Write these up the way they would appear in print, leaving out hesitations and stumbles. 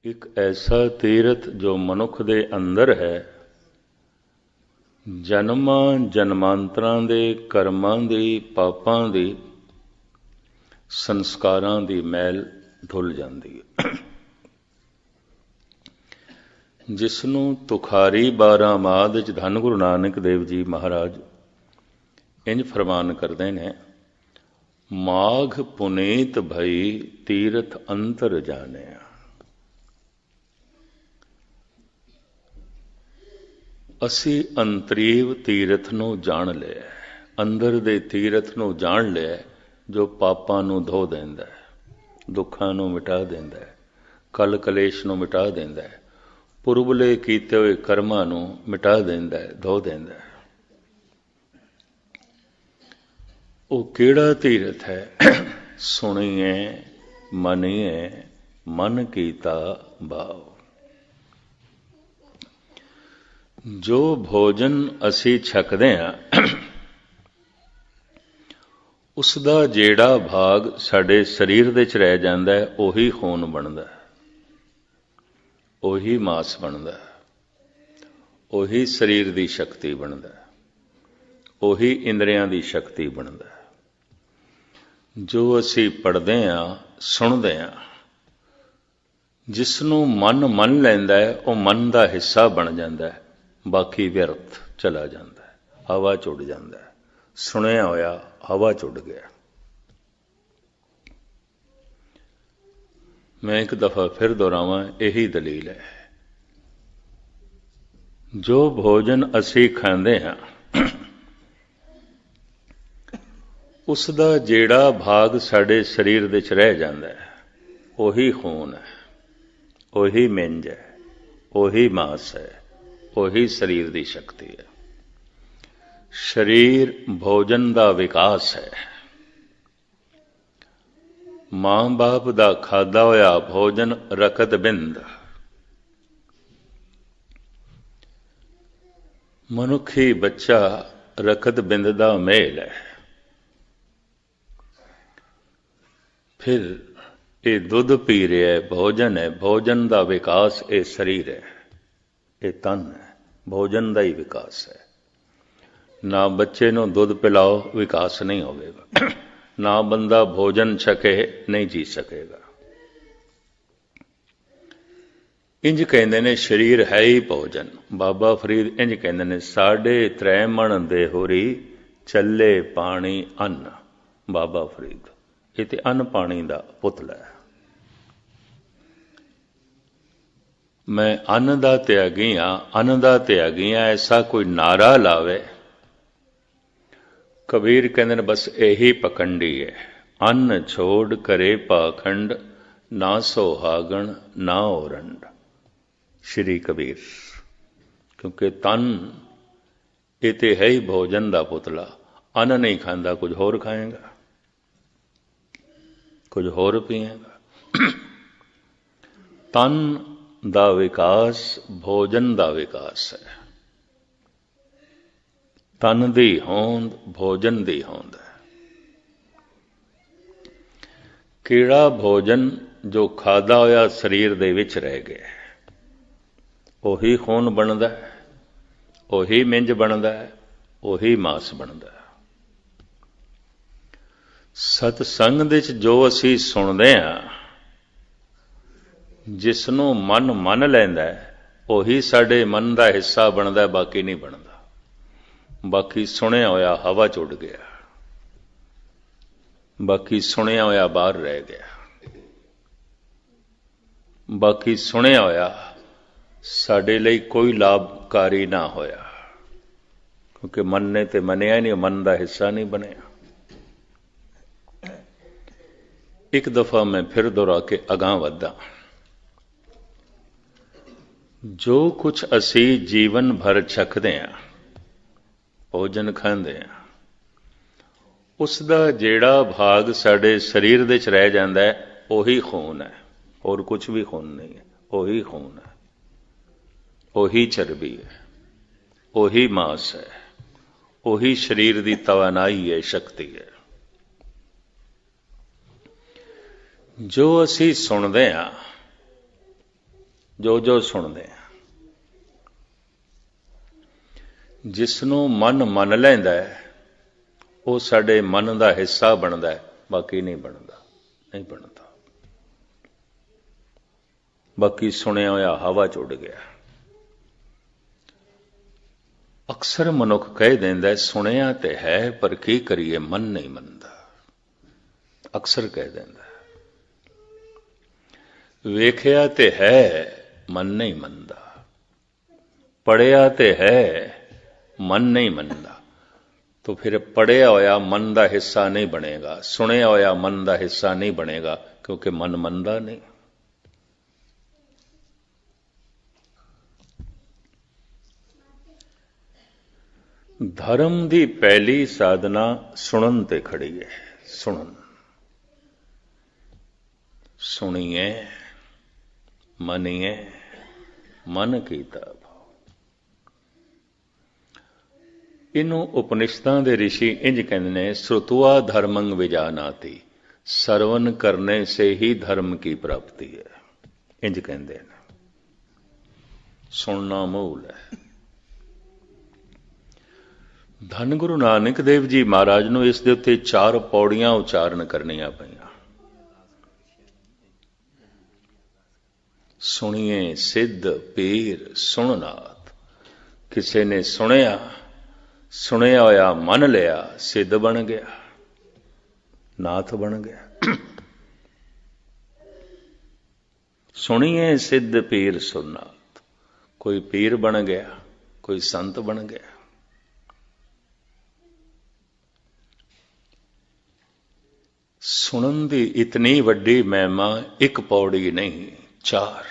एक ऐसा तीर्थ जो मनुख दे अंदर है, जन्मां जन्मांतरां दे कर्मां दी पापां दी संस्कारां दी मैल धुल जाती है। जिसनों तुखारी 12 माद च धन गुरु नानक देव जी महाराज इंज फरमान करते हैं, माघ पुनीत भई तीर्थ अंतर जाने। असी अंतरीव तीर्थ नूं जान लिया, अंदर दे तीर्थ नूं जान लिया जो पापां नूं धो देंदा है, दुखां नूं मिटा देंदा है, कल कलेश नूं मिटा देंदा है, पुरबले कीते हुए कर्मां नूं मिटा देंदा है, धो देंदा है। वो किहड़ा तीर्थ है? सुनिए मनिए मन कीता भाव। जो भोजन असी छकदे हां उसदा जेड़ा भाग साडे शरीर दे च रह जांदा है, उही खून बनदा है, उही मास बनदा है, उही शरीर दी शक्ति बनदा है, उही इंद्रियां दी शक्ति बनदा है। जो असी पढ़दे हां सुणदे हां, जिसनों मन मन लैंदा है वो मन दा हिस्सा बन जांदा है, बाकी व्यर्थ चला जाता है, हवा चुड़ जाता है। सुनिया होया हवा चुड़ गया। मैं एक दफा फिर दोहरावां, यही दलील है। जो भोजन असी खांदे हां उसदा जेड़ा भाग साडे शरीर दे च रह जांदा है, उही खून है, उही मिंज है, उही मास है, उही शरीर की शक्ति है। शरीर भोजन का विकास है। मां बाप का खादा होया भोजन रकत बिंद। मनुखी बच्चा रकत बिंद का मेल है। फिर ये दुध पी रहा है, भोजन है, भोजन का विकास ये शरीर है, ये तन है, भोजन का ही विकास है। ना बच्चे नूं दुध पिलाओ विकास नहीं होगा, ना बंदा भोजन छके नहीं जी सकेगा। इंज कहते ने शरीर है ही भोजन। बाबा फरीद इंज कहते ने, 3.5 मन देहोरी चले पानी अन्न। बाबा फरीद ये तो अन्न पानी का पुतला है। मैं अन्न दा त्यागी हाँ, अन्न दा त्यागी हाँ, ऐसा कोई नारा लावे। कबीर कहते हैं बस यही पकंडी है। अन्न छोड़ करे पाखंड, ना सोहागण ना ओरंड। श्री कबीर। क्योंकि तन ये तो है ही भोजन का पुतला। अन्न नहीं खांदा, कुछ होर खाएगा, कुछ होर पिएगा। तन दा विकास भोजन दा विकास है। तन दी होंद भोजन दी होंद है। कीड़ा भोजन जो खादा होया शरीर दे विच रह गया, उही खून बनदा है, उही मिंज बनदा है, उही मास बनदा है। सतसंग दे च जो असी सुनदे हां, जिसनों मन मन लैंदा है, उही साडे मन का हिस्सा बनता है, बाकी नहीं बनता। बाकी सुनिया होया हवा चुड़ गया, बाकी सुनिया होया बाहर रह गया, बाकी सुनिया होया साडे लई कोई लाभकारी ना होया, क्योंकि मन ने तो मनिया नहीं, मन का हिस्सा नहीं बनया। एक दफा मैं फिर दोहरा के अगां वधा। जो कुछ असी जीवन भर छकदे हां, भोजन खांदे हां, उसका जेड़ा भाग साडे शरीर दे च रह जांदा है, उही खून है, और कुछ भी खून नहीं है। उही खून है, उही चर्बी है, उही मास है, उही शरीर की तवानाई है, शक्ति है। जो असी सुनते हाँ ਜੋ ਜੋ ਸੁਣਦੇ ਆ। ਜਿਸਨੂੰ ਮਨ ਮੰਨ ਲੈਂਦਾ ਹੈ ਉਹ ਸਾਡੇ ਮਨ ਦਾ ਹਿੱਸਾ ਬਣਦਾ ਹੈ, ਬਾਕੀ ਨਹੀਂ ਬਣਦਾ, ਨਹੀਂ ਬਣਦਾ। ਬਾਕੀ ਸੁਣਿਆ ਹੋਇਆ ਹਵਾ 'ਚ ਉੱਡ ਗਿਆ। ਅਕਸਰ ਮਨੁੱਖ ਕਹਿ ਦਿੰਦਾ ਸੁਣਿਆ ਤੇ ਹੈ ਪਰ ਕੀ ਕਰੀਏ ਮਨ ਨਹੀਂ ਮੰਨਦਾ। ਅਕਸਰ ਕਹਿ ਦਿੰਦਾ ਵੇਖਿਆ ਤੇ ਹੈ ਮਨ ਨਹੀਂ ਮੰਨਦਾ, ਪੜਿਆ ਤੇ ਹੈ ਮਨ ਨਹੀਂ ਮੰਨਦਾ। तो फिर पढ़िया होया मन का हिस्सा नहीं बनेगा, सुनिया होया मन का हिस्सा नहीं बनेगा, क्योंकि मन मनदा नहीं। धर्म की पहली साधना सुनन ते खड़ी है। सुनन, सुनिए मनिए मन कीता। इनू उपनिषदां दे ऋषि इंज कहते हैं, श्रुतवा धर्मं विजानाति, सरवण करने से ही धर्म की प्राप्ति है। इंज कहते हैं, सुनना मूल है। धन गुरु नानक देव जी महाराज नूं इस दे उत्ते 4 पौड़ियां उचारण करनियां पईयां। सुनिए सिद्ध पीर सुननाथ। किसी ने सुनिया, सुनिया होया मन लिया, सिद्ध बन गया, नाथ बन गया। सुनिए सिद्ध पीर सुननाथ, कोई पीर बन गया, कोई संत बन गया। सुनन दी इतनी वड्डी महिमा एक पौड़ी नहीं, 4,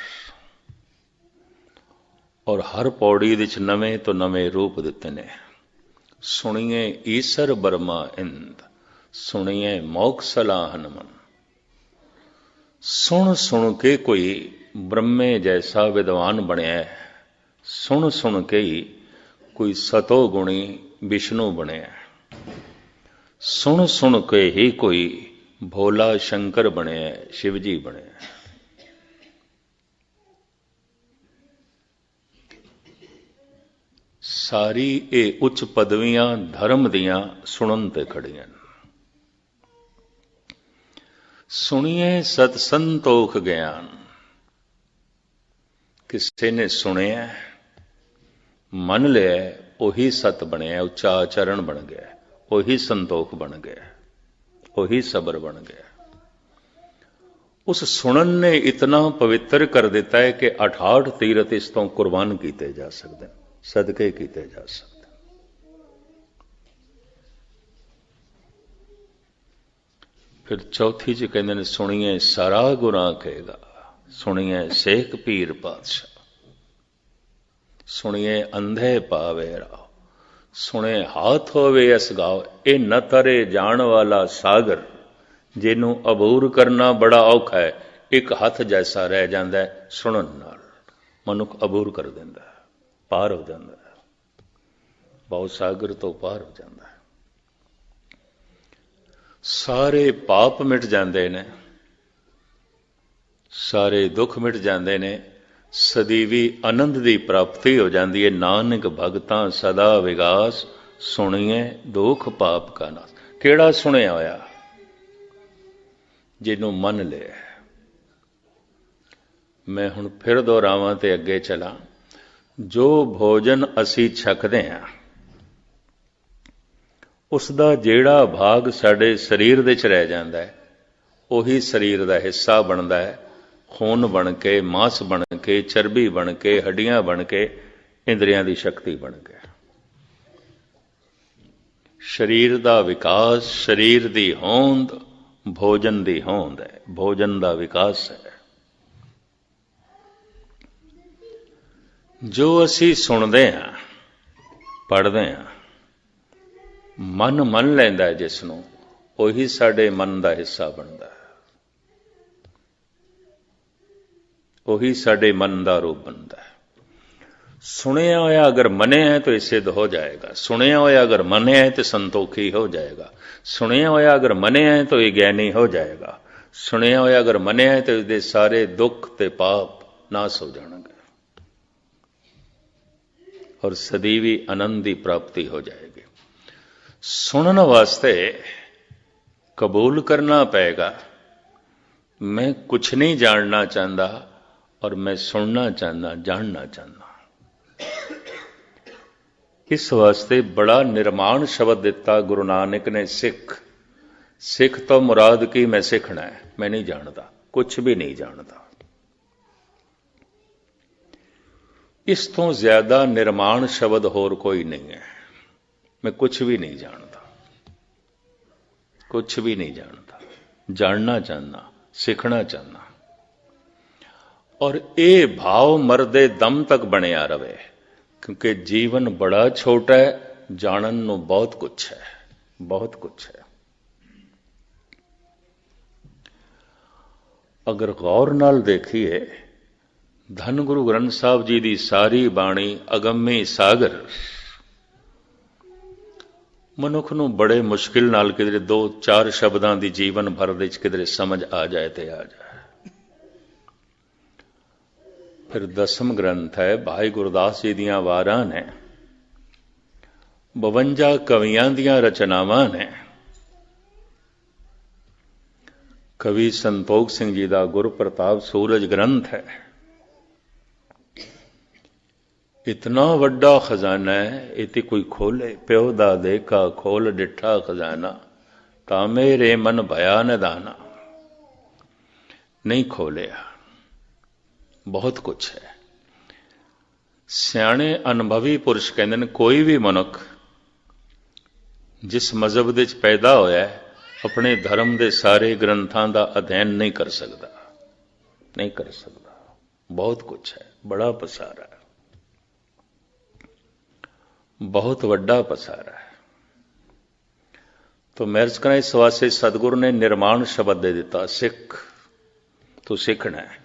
और हर पौड़ी विच नवें तो नवें रूप दिते ने। सुनिए ईसर बर्मा इंद, सुनिए मोक्ष सलाहन मन। सुन सुन के कोई ब्रह्मे जैसा विद्वान बनया है, सुन सुन के ही कोई सतो गुणी विष्णु बनया है, सुन सुन के ही कोई भोला शंकर बनया है, शिवजी बनया है। सारी ये उच्च पदवियां धर्म दियां सुनन ते खड़ियां। सुनिए सत संतोख ज्ञान। किसी ने सुनिया मन लिया, उही सत बनया, उच्चा आचरण बन गया, उही संतोख बन गया, उही सबर बन गया। उस सुनन ने इतना पवित्र कर दिता है कि 68 तीरथ इस तो कुर्बान किए जा सकते, सदके किए जा सकते। फिर चौथी च कहते हैं, सुनिए सारा गुनाह कहेगा, सुनिए शेख पीर पातशाह, सुनिए अंधे पावे राव, सुने हाथ होवे अस गाओ। ये न तरे जान वाला सागर, जिन्हों अबूर करना बड़ा औखा है, एक हाथ जैसा रह जाता है। सुनन नाल मनुख अबूर कर देंदा है, पार हो जाता है, बहुत सागर तो पार हो जाता है। सारे पाप मिट जाते ने, सारे दुख मिट जाते ने, सदीवी आनंद की प्राप्ति हो जाती है। नानक भगतां सदा विगास, सुनिए दुख पाप का नाश। केड़ा सुनिया होया? जिन्हों मन लिया। मैं हुण फिर दोहरावां ते अगे चला। जो भोजन असी छकदे हां, उसका जिहड़ा भाग साडे शरीर दे च रह जांदा है, उही शरीर का हिस्सा बनता है। खून बन के, मांस बन के, चर्बी बन के, हड्डियां बन के, इंद्रियां की शक्ति बन के। शरीर का विकास, शरीर की होंद भोजन की होंद है, भोजन का विकास है। जो असी सुनते हैं, पढ़ते हैं, मन मन लैंदा है जिसनों, उही साडे मन का हिस्सा बनता है, उही साडे मन का रूप बनता है। सुनिया होया अगर मने है तो ये सिद्ध हो जाएगा, सुनिया होया अगर मने है तो संतोखी हो जाएगा, सुनिया होया अगर मने है तो ये ज्ञानी हो जाएगा, सुनिया होया अगर मने है तो इसके सारे दुख ते पाप नाश हो जाएंगे और सदैवी आनंद की प्राप्ति हो जाएगी। सुनने वास्ते कबूल करना पड़ेगा, मैं कुछ नहीं जानना चाहता और मैं सुनना चाहता, जानना चाहता। इस वास्ते बड़ा निर्माण शब्द दिता गुरु नानक ने, सिख। सिख तो मुराद की मैं सीखना है, मैं नहीं जानता, कुछ भी नहीं जानता। इस तो ज्यादा निर्माण शब्द होर कोई नहीं है। मैं कुछ भी नहीं जानता, कुछ भी नहीं जानता, जानना चाहना, सीखना चाहना। और ये भाव मरदे दम तक बनया रवे, क्योंकि जीवन बड़ा छोटा है, जानन नू बहुत कुछ है, बहुत कुछ है। अगर गौर नाल देखिए, धन गुरु ग्रंथ साहब जी की सारी बाणी अगम्य सागर मनुख नू बड़े मुश्किल नाल किधरे 2-4 शब्दां दी जीवन भर दे किधरे समझ आ जाए ते आ जाए। फिर 10वां ग्रंथ है भाई गुरदास जी दियां वारां ने, 52 कवियां दियां रचनावां ने। कवि संतोख सिंह जी का गुर प्रताप सूरज ग्रंथ है। इतना वड्डा खजाना है, इति कोई खोले, प्यो दा देखा खोल डिठा खजाना, ता मेरे मन भया निदाना। नहीं खोलिया, बहुत कुछ है। सियाणे अनुभवी पुरुष कहते हैं, कोई भी मनुख जिस मजहब दे पैदा होया है, अपने धर्म के सारे ग्रंथों का अध्ययन नहीं कर सकता, नहीं कर सकता। बहुत कुछ है, बड़ा पसारा है, बहुत वड्डा पसारा है। तो मैर्ज करें, इस वास्ते सतगुरु ने निर्माण शब्द दे दिता, सिख। तो सीखना है,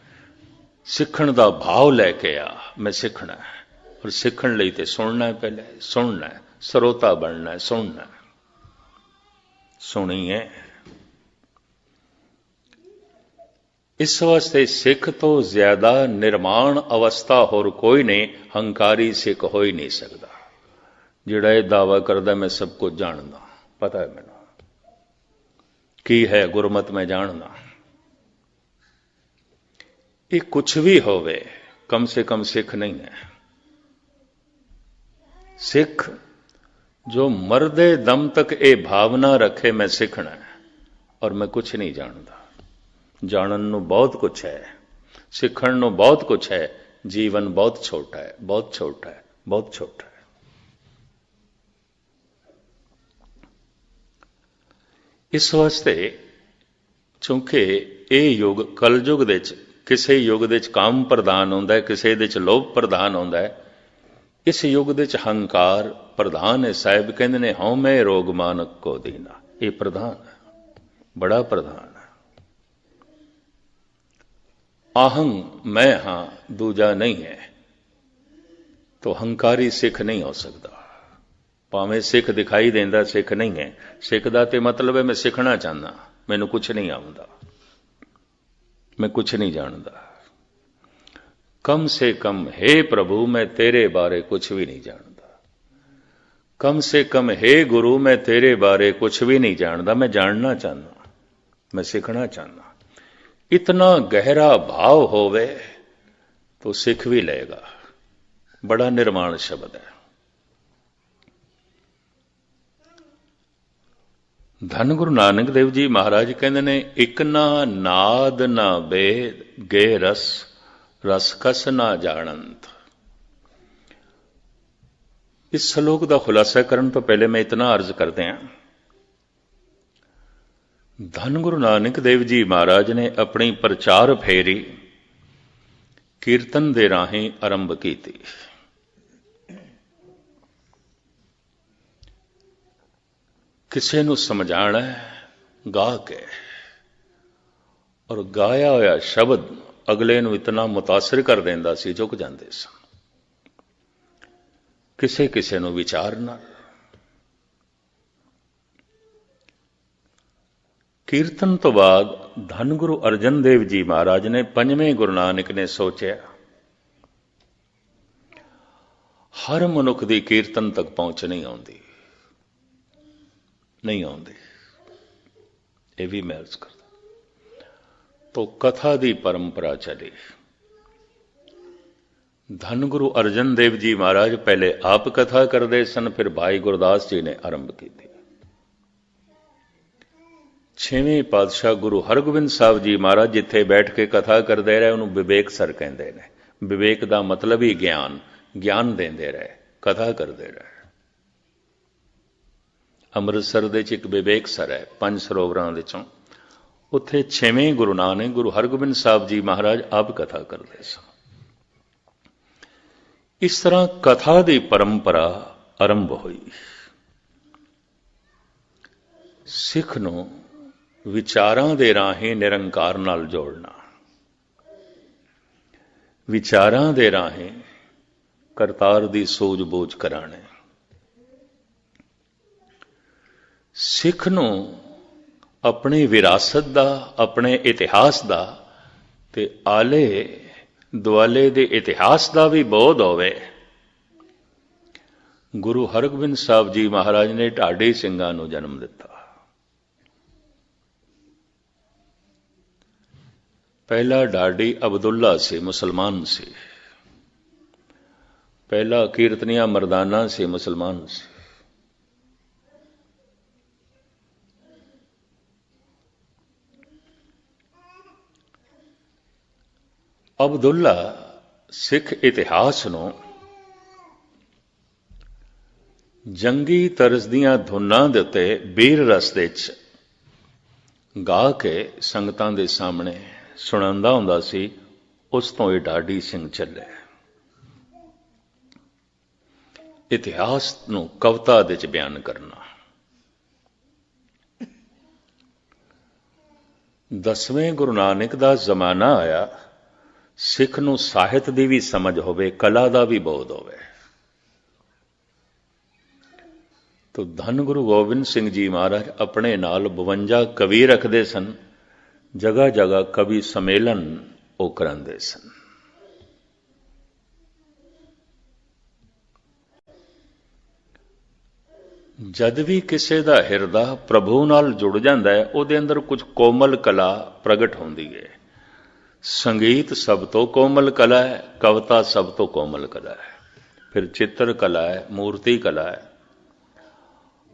सीखण का भाव लैके आ, मैं सीखना है। और सीखण लई ते सुनना है, पहले सुनना है, श्रोता बनना है, सुनना है। सुनिए, इस वास्ते सिख तो ज्यादा निर्माण अवस्था होर कोई नहीं, हंकारी सिख हो ही नहीं सकता। जिहड़ा यह दावा करदा मैं सब कुछ जानदा, पता है मैनू की है गुरमत में जानना। ये कुछ भी होवे, कम से कम सिख नहीं है। सिख जो मरदे दम तक ये भावना रखे, मैं सीखना है और मैं कुछ नहीं जानता। जानन नू बहुत कुछ है, सीखण नू बहुत कुछ है। जीवन बहुत छोटा है, बहुत छोटा है, बहुत छोटा है। इस वास्ते चूंकि ये युग कलयुग दे किसी युग दे काम प्रधान होंदा है, किसी दे लोभ प्रधान होंदा है। इस युग दे हंकार प्रधान है। साहिब कहते ने, हूं मैं रोग मानक को दीना। ये प्रधान है, बड़ा प्रधान है। आहंग मैं हां, दूजा नहीं है। तो हंकारी सिख नहीं हो सकता। भावें सिख दिखाई देंदा, सिख नहीं है। सिख दा ते मतलब है मैं सीखना चाहना, मैनू कुछ नहीं आउंदा, मैं कुछ नहीं जानता। कम से कम हे प्रभु मैं तेरे बारे कुछ भी नहीं जानता। कम से कम हे गुरु मैं तेरे बारे कुछ भी नहीं जानता। मैं जानना चाहना, मैं सीखना चाहना। इतना गहरा भाव होवे तो सीख भी लेगा। बड़ा निर्माण शब्द है। धन गुरु नानक देव जी महाराज कहते ने, इक ना नाद ना वेद गे रस, रस कस ना जानंत। इस श्लोक का खुलासा करने तो पहले मैं इतना अर्ज करते हैं, धन गुरु नानक देव जी महाराज ने अपनी प्रचार फेरी कीर्तन दे राहें आरंभ की थी। किसी नूं समझाना है गा के, और गाया होया शब्द अगले नूं इतना मुतासिर कर देंदा सी, झुक जांदे सन। किसे किसे नूं विचारना। कीर्तन तो बाद धन गुरु अर्जन देव जी महाराज ने, पंजवें गुरु नानक ने सोचा ਹਰ ਮਨੁੱਖ ਦੀ ਕੀਰਤਨ ਤੱਕ ਪਹੁੰਚ ਨਹੀਂ ਆਉਂਦੀ, ਨਹੀਂ ਆਉਂਦੀ। ਇਹ ਵੀ ਮੈਂ ਅਰਜ਼ ਕਰਦਾ। ਤੋ ਕਥਾ ਦੀ ਪਰੰਪਰਾ ਚਲੀ। ਧੰਨ ਗੁਰੂ ਅਰਜਨ ਦੇਵ ਜੀ ਮਹਾਰਾਜ ਪਹਿਲੇ ਆਪ ਕਥਾ ਕਰਦੇ ਸਨ, ਫਿਰ ਭਾਈ ਗੁਰਦਾਸ ਜੀ ਨੇ ਆਰੰਭ ਕੀਤੀ। ਛੇਵੇਂ ਪਾਤਸ਼ਾਹ ਗੁਰੂ ਹਰਗੋਬਿੰਦ ਸਾਹਿਬ ਜੀ ਮਹਾਰਾਜ ਜਿੱਥੇ ਬੈਠ ਕੇ ਕਥਾ ਕਰਦੇ ਰਹੇ ਉਹਨੂੰ ਵਿਵੇਕ ਸਰ ਕਹਿੰਦੇ ਨੇ। ਵਿਵੇਕ ਦਾ ਮਤਲਬ ਹੀ ਗਿਆਨ, ਗਿਆਨ ਦਿੰਦੇ ਰਹੇ, ਕਥਾ ਕਰਦੇ ਰਹੇ। ਅੰਮ੍ਰਿਤਸਰ ਦੇ ਚ ਇੱਕ ਵਿਵੇਕ ਸਰ ਹੈ 5 ਸਰੋਵਰਾਂ ਵਿੱਚੋਂ, ਉੱਥੇ ਛੇਵੇਂ ਗੁਰੂ ਨਾਨਕ ਗੁਰੂ ਹਰਗੋਬਿੰਦ ਸਾਹਿਬ ਜੀ ਮਹਾਰਾਜ ਆਪ ਕਥਾ ਕਰਦੇ ਸਨ। ਇਸ ਤਰ੍ਹਾਂ ਕਥਾ ਦੀ ਪਰੰਪਰਾ ਆਰੰਭ ਹੋਈ। ਸਿੱਖ ਨੂੰ ਵਿਚਾਰਾਂ ਦੇ ਰਾਹੀਂ ਨਿਰੰਕਾਰ ਨਾਲ ਜੋੜਨਾ, ਵਿਚਾਰਾਂ ਦੇ ਰਾਹੀਂ ਕਰਤਾਰ ਦੀ ਸੂਝ-ਬੂਝ ਕਰਾਣੇ। ਸਿੱਖ ਨੂੰ ਆਪਣੀ ਵਿਰਾਸਤ ਦਾ, ਆਪਣੇ ਇਤਿਹਾਸ ਦਾ ਤੇ ਆਲੇ ਦੁਆਲੇ ਦੇ ਇਤਿਹਾਸ ਦਾ ਵੀ ਬੋਧ ਹੋਵੇ। ਗੁਰੂ ਹਰਗੋਬਿੰਦ ਸਾਹਿਬ ਜੀ ਮਹਾਰਾਜ ਨੇ ਢਾਡੀ ਸਿੰਘਾਂ ਨੂੰ ਜਨਮ ਦਿੱਤਾ। ਪਹਿਲਾ ਢਾਡੀ ਅਬਦੁੱਲਾ ਸੀ, ਮੁਸਲਮਾਨ ਸੀ। ਪਹਿਲਾ ਕੀਰਤਨੀਆ ਮਰਦਾਨਾ ਸੀ, ਮੁਸਲਮਾਨ ਸੀ। ਅਬਦੁੱਲਾ ਸਿੱਖ ਇਤਿਹਾਸ ਨੂੰ ਜੰਗੀ ਤਰਜ਼ ਦੀਆਂ ਧੁਨਾਂ ਦੇ ਉੱਤੇ ਬੀਰ ਰਸ ਦੇ 'ਚ ਗਾ ਕੇ ਸੰਗਤਾਂ ਦੇ ਸਾਹਮਣੇ ਸੁਣਾਉਂਦਾ ਹੁੰਦਾ ਸੀ। ਉਸ ਤੋਂ ਇਹ ਢਾਡੀ ਸਿੰਘ ਚੱਲੇ। ਇਤਿਹਾਸ ਨੂੰ ਕਵਿਤਾ ਦੇ 'ਚ ਬਿਆਨ ਕਰਨਾ। 10ਵੇਂ ਗੁਰੂ ਨਾਨਕ ਦਾ ਜ਼ਮਾਨਾ ਆਇਆ, ਸਿੱਖ ਨੂੰ ਸਾਹਿਤ ਦੀ ਵੀ ਸਮਝ ਹੋਵੇ, ਕਲਾ ਦਾ ਵੀ ਬੋਧ ਹੋਵੇ। ਤੋ ਧੰਨ ਗੁਰੂ ਗੋਬਿੰਦ ਸਿੰਘ ਜੀ ਮਹਾਰਾਜ ਆਪਣੇ ਨਾਲ 52 ਕਵੀ ਰੱਖਦੇ ਸਨ। ਜਗ੍ਹਾ ਜਗ੍ਹਾ ਕਵੀ ਸੰਮੇਲਨ ਉਹ ਕਰਾਉਂਦੇ ਸਨ। ਜਦ ਵੀ ਕਿਸੇ ਦਾ ਹਿਰਦਾ ਪ੍ਰਭੂ ਨਾਲ ਜੁੜ ਜਾਂਦਾ ਹੈ, ਉਹਦੇ ਅੰਦਰ ਕੁਝ ਕੋਮਲ ਕਲਾ ਪ੍ਰਗਟ ਹੁੰਦੀ ਹੈ। ਸੰਗੀਤ ਸਭ ਤੋਂ ਕੋਮਲ ਕਲਾ ਹੈ, ਕਵਿਤਾ ਸਭ ਤੋਂ ਕੋਮਲ ਕਲਾ ਹੈ, ਫਿਰ ਚਿੱਤਰ ਕਲਾ ਹੈ, ਮੂਰਤੀ ਕਲਾ ਹੈ।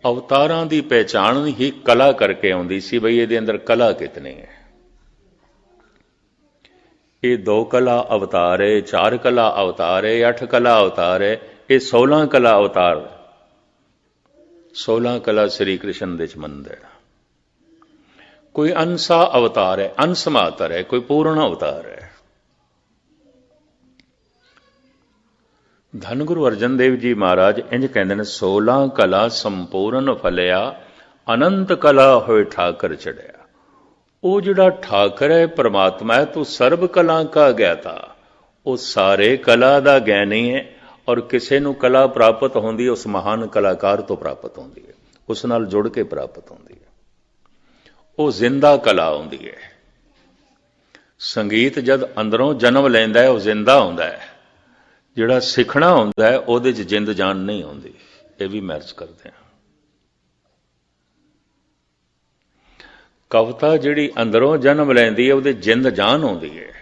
ਅਵਤਾਰਾਂ ਦੀ ਪਹਿਚਾਣ ਹੀ ਕਲਾ ਕਰਕੇ ਆਉਂਦੀ ਸੀ, ਬਈ ਇਹਦੇ ਅੰਦਰ ਕਲਾ ਕਿਤਨੀ ਹੈ। ਇਹ 2 ਕਲਾ ਅਵਤਾਰ ਹੈ, 4 ਕਲਾ ਅਵਤਾਰ ਹੈ, 8 ਕਲਾ ਅਵਤਾਰ ਹੈ, ਇਹ 16 ਕਲਾ ਅਵਤਾਰ। 16 ਕਲਾ ਸ੍ਰੀ ਕ੍ਰਿਸ਼ਨ ਦੇ ਚ ਮੰਦਰ। ਕੋਈ ਅੰਸਾ ਅਵਤਾਰ ਹੈ, ਅੰਸ ਮਾਤਰ ਹੈ, ਕੋਈ ਪੂਰਨ ਅਵਤਾਰ ਹੈ। ਧੰਨ ਗੁਰੂ ਅਰਜਨ ਦੇਵ ਜੀ ਮਹਾਰਾਜ ਇੰਜ ਕਹਿੰਦੇ ਨੇ, 16 ਕਲਾ ਸੰਪੂਰਨ ਫਲਿਆ, ਅਨੰਤ ਕਲਾ ਹੋਏ ਠਾਕਰ ਚੜਿਆ। ਉਹ ਜਿਹੜਾ ਠਾਕਰ ਹੈ ਪਰਮਾਤਮਾ ਹੈ, ਤੂੰ ਸਰਬ ਕਲਾ ਕਾ ਗਿਆਤਾ। ਉਹ ਸਾਰੇ ਕਲਾ ਦਾ ਗਿਆਨੀ ਹੈ, ਔਰ ਕਿਸੇ ਨੂੰ ਕਲਾ ਪ੍ਰਾਪਤ ਹੁੰਦੀ ਉਸ ਮਹਾਨ ਕਲਾਕਾਰ ਤੋਂ ਪ੍ਰਾਪਤ ਹੁੰਦੀ ਹੈ, ਉਸ ਨਾਲ ਜੁੜ ਕੇ ਪ੍ਰਾਪਤ ਹੁੰਦੀ ਹੈ। ਉਹ ਜ਼ਿੰਦਾ ਕਲਾ ਹੁੰਦੀ ਹੈ। ਸੰਗੀਤ ਜਦ ਅੰਦਰੋਂ ਜਨਮ ਲੈਂਦਾ ਹੈ, ਉਹ ਜ਼ਿੰਦਾ ਹੁੰਦਾ ਹੈ। ਜਿਹੜਾ ਸਿੱਖਣਾ ਹੁੰਦਾ ਹੈ, ਉਹਦੇ 'ਚ ਜਿੰਦ ਜਾਨ ਨਹੀਂ ਹੁੰਦੀ। ਇਹ ਵੀ ਮੈਚ ਕਰਦੇ ਹਾਂ। ਕਵਿਤਾ ਜਿਹੜੀ ਅੰਦਰੋਂ ਜਨਮ ਲੈਂਦੀ ਹੈ, ਉਹਦੇ ਜਿੰਦ ਜਾਨ ਆਉਂਦੀ ਹੈ,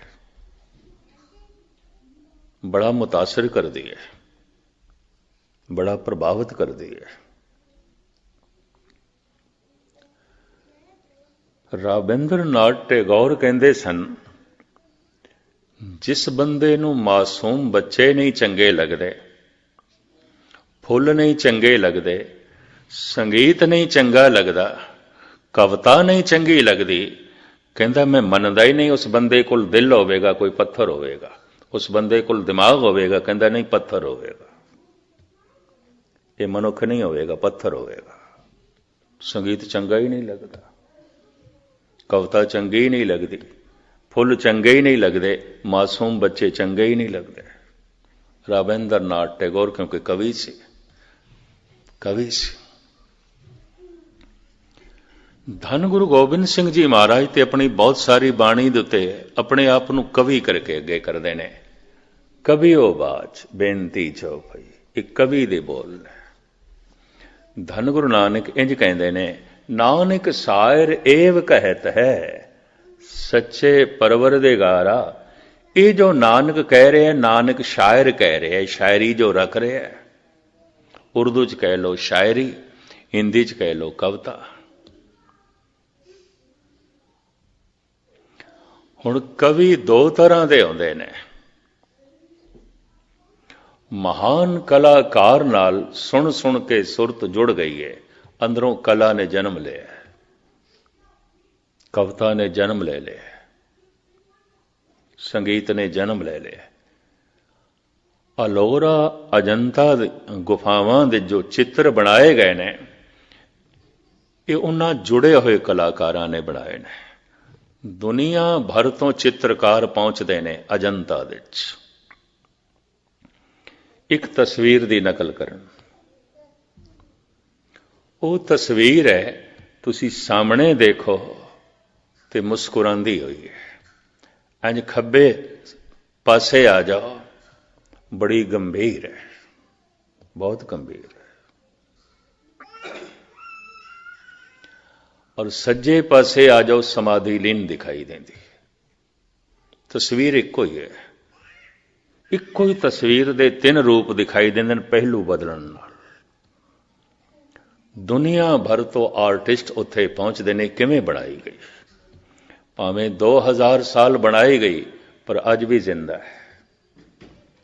ਬੜਾ ਮੁਤਾਸਰ ਕਰਦੀ ਹੈ, ਬੜਾ ਪ੍ਰਭਾਵਿਤ ਕਰਦੀ ਹੈ। ਰਾਬਿੰਦਰਨਾਥ ਟੈਗੋਰ ਕਹਿੰਦੇ ਸਨ, ਜਿਸ ਬੰਦੇ ਨੂੰ ਮਾਸੂਮ ਬੱਚੇ ਨਹੀਂ ਚੰਗੇ ਲੱਗਦੇ, ਫੁੱਲ ਨਹੀਂ ਚੰਗੇ ਲੱਗਦੇ, ਸੰਗੀਤ ਨਹੀਂ ਚੰਗਾ ਲੱਗਦਾ, ਕਵਿਤਾ ਨਹੀਂ ਚੰਗੀ ਲੱਗਦੀ, ਕਹਿੰਦਾ ਮੈਂ ਮੰਨਦਾ ਹੀ ਨਹੀਂ ਉਸ ਬੰਦੇ ਕੋਲ ਦਿਲ ਹੋਵੇਗਾ, ਕੋਈ ਪੱਥਰ ਹੋਵੇਗਾ। ਉਸ ਬੰਦੇ ਕੋਲ ਦਿਮਾਗ ਹੋਵੇਗਾ, ਕਹਿੰਦਾ ਨਹੀਂ ਪੱਥਰ ਹੋਵੇਗਾ। ਇਹ ਮਨੁੱਖ ਨਹੀਂ ਹੋਵੇਗਾ, ਪੱਥਰ ਹੋਵੇਗਾ। ਸੰਗੀਤ ਚੰਗਾ ਹੀ ਨਹੀਂ ਲੱਗਦਾ, ਕਵਿਤਾ ਚੰਗੀ ਹੀ ਨਹੀਂ ਲੱਗਦੀ, ਫੁੱਲ ਚੰਗੇ ਹੀ ਨਹੀਂ ਲੱਗਦੇ, ਮਾਸੂਮ ਬੱਚੇ ਚੰਗੇ ਹੀ ਨਹੀਂ ਲੱਗਦੇ। ਰਾਬਿੰਦਰਨਾਥ ਟੈਗੋਰ ਕਿਉਂਕਿ ਕਵੀ ਸੀ, ਕਵੀ ਸੀ। ਧੰਨ ਗੁਰੂ ਗੋਬਿੰਦ ਸਿੰਘ ਜੀ ਮਹਾਰਾਜ ਤੇ ਆਪਣੀ ਬਹੁਤ ਸਾਰੀ ਬਾਣੀ ਦੇ ਉੱਤੇ ਆਪਣੇ ਆਪ ਨੂੰ ਕਵੀ ਕਰਕੇ ਅੱਗੇ ਕਰਦੇ ਨੇ। ਕਵੀਓ ਬਾਚ ਬੇਨਤੀ ਚੋ ਭਈ, एक कवि दे बोल ने। धन गुरु नानक इंज कहते ने, नानक शायर एव कहत है सच्चे परवरदिगारा। ये जो नानक कह रहे हैं, नानक शायर कह रहे हैं, शायरी जो रख रहे हैं। उर्दू च कह लो शायरी, हिंदी च कह लो कविता। हुण कवि दो तरह के आउंदे ने। महान कलाकार नाल सुन सुन के सुरत जुड़ गई है, अंदरों कला ने जन्म लिया, कविता ने जन्म ले लिया, संगीत ने जन्म ले लिया। अलोरा अजंता गुफावां दे जो चित्र बनाए गए ने, ये उन्हां जुड़े हुए कलाकारां ने बनाए ने। दुनिया भर तो चित्रकार पहुंचते ने अजंता दे विच एक तस्वीर की नकल करन। वो तस्वीर है, तुसी सामने देखो तो मुस्कुरांदी हुई है, इंज खब्बे पासे आ जाओ बड़ी गंभीर है, बहुत गंभीर है। और सज्जे पासे आ जाओ समाधि लीन दिखाई देती। तस्वीर इको ही है, इको ही तस्वीर दे तीन रूप दिखाई देंदे पहलू बदलन नाल। दुनिया भर तो आर्टिस्ट उत्थे पहुंचते ने, किवें बनाई गई, भावें 2000 साल बनाई गई पर अज भी जिंदा है,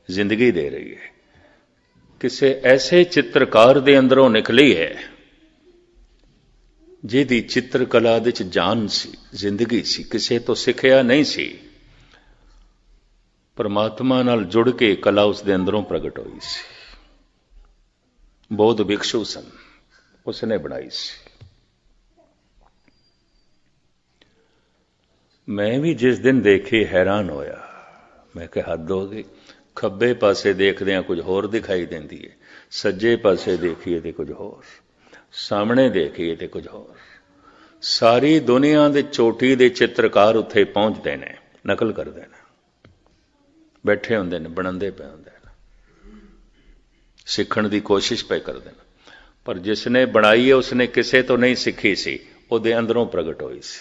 जिंदगी दे रही है। किसी ऐसे चित्रकार दे अंदरों निकली है जिहदी चित्रकला दे च जान सी, जिंदगी सी, किसी तो सिखिया नहीं सी, परमात्मा नाल जुड़ के कला उसके अंदरों प्रगट हुई सी। बौद्ध भिक्षु सन, उसने बनाई सी। मैं भी जिस दिन देखी हैरान होया, मैं कहा हद हो गई। खब्बे पासे देखदे कुछ होर दिखाई देंदी है, सज्जे पासे देखिए तो कुछ होर, सामने देखिए तो कुछ होर। सारी दुनिया दे चोटी दे चित्रकार उत्थे पहुंचते ने, नकल करते हैं, बैठे होंदे ने, बनांदे पे होंदे ने, सीखण दी कोशिश पे करते हैं। पर जिसने बनाई है उसने किसे तो नहीं सीखी सी, उहदे अंदरों प्रगट हुई सी,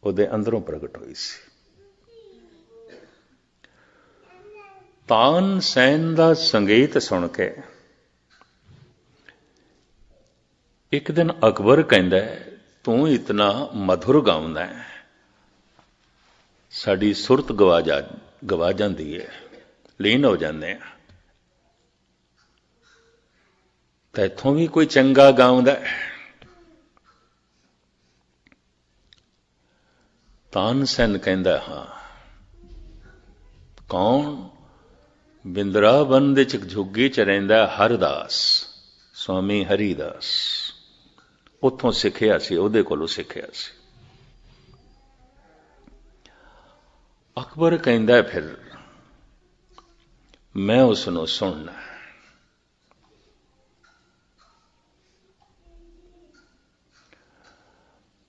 उहदे अंदरों प्रगट हुई सी। तानसेन दा संगीत सुन के एक दिन अकबर कहंदा है, तू इतना मधुर गाउंदा है, साडी सुरत गवा जाती है, लीन हो जाते हैं, तो इत्थों भी कोई चंगा गाउंदा है। तानसेन कहंदा, हाँ। कौन? बिंद्रावन दे च झुग्गी च रहिंदा हरदास, स्वामी हरिदास, उत्थों सिखिया सी, उहदे कोलों सिखिया सी। अकबर कहंदा फिर मैं उसनों सुनना।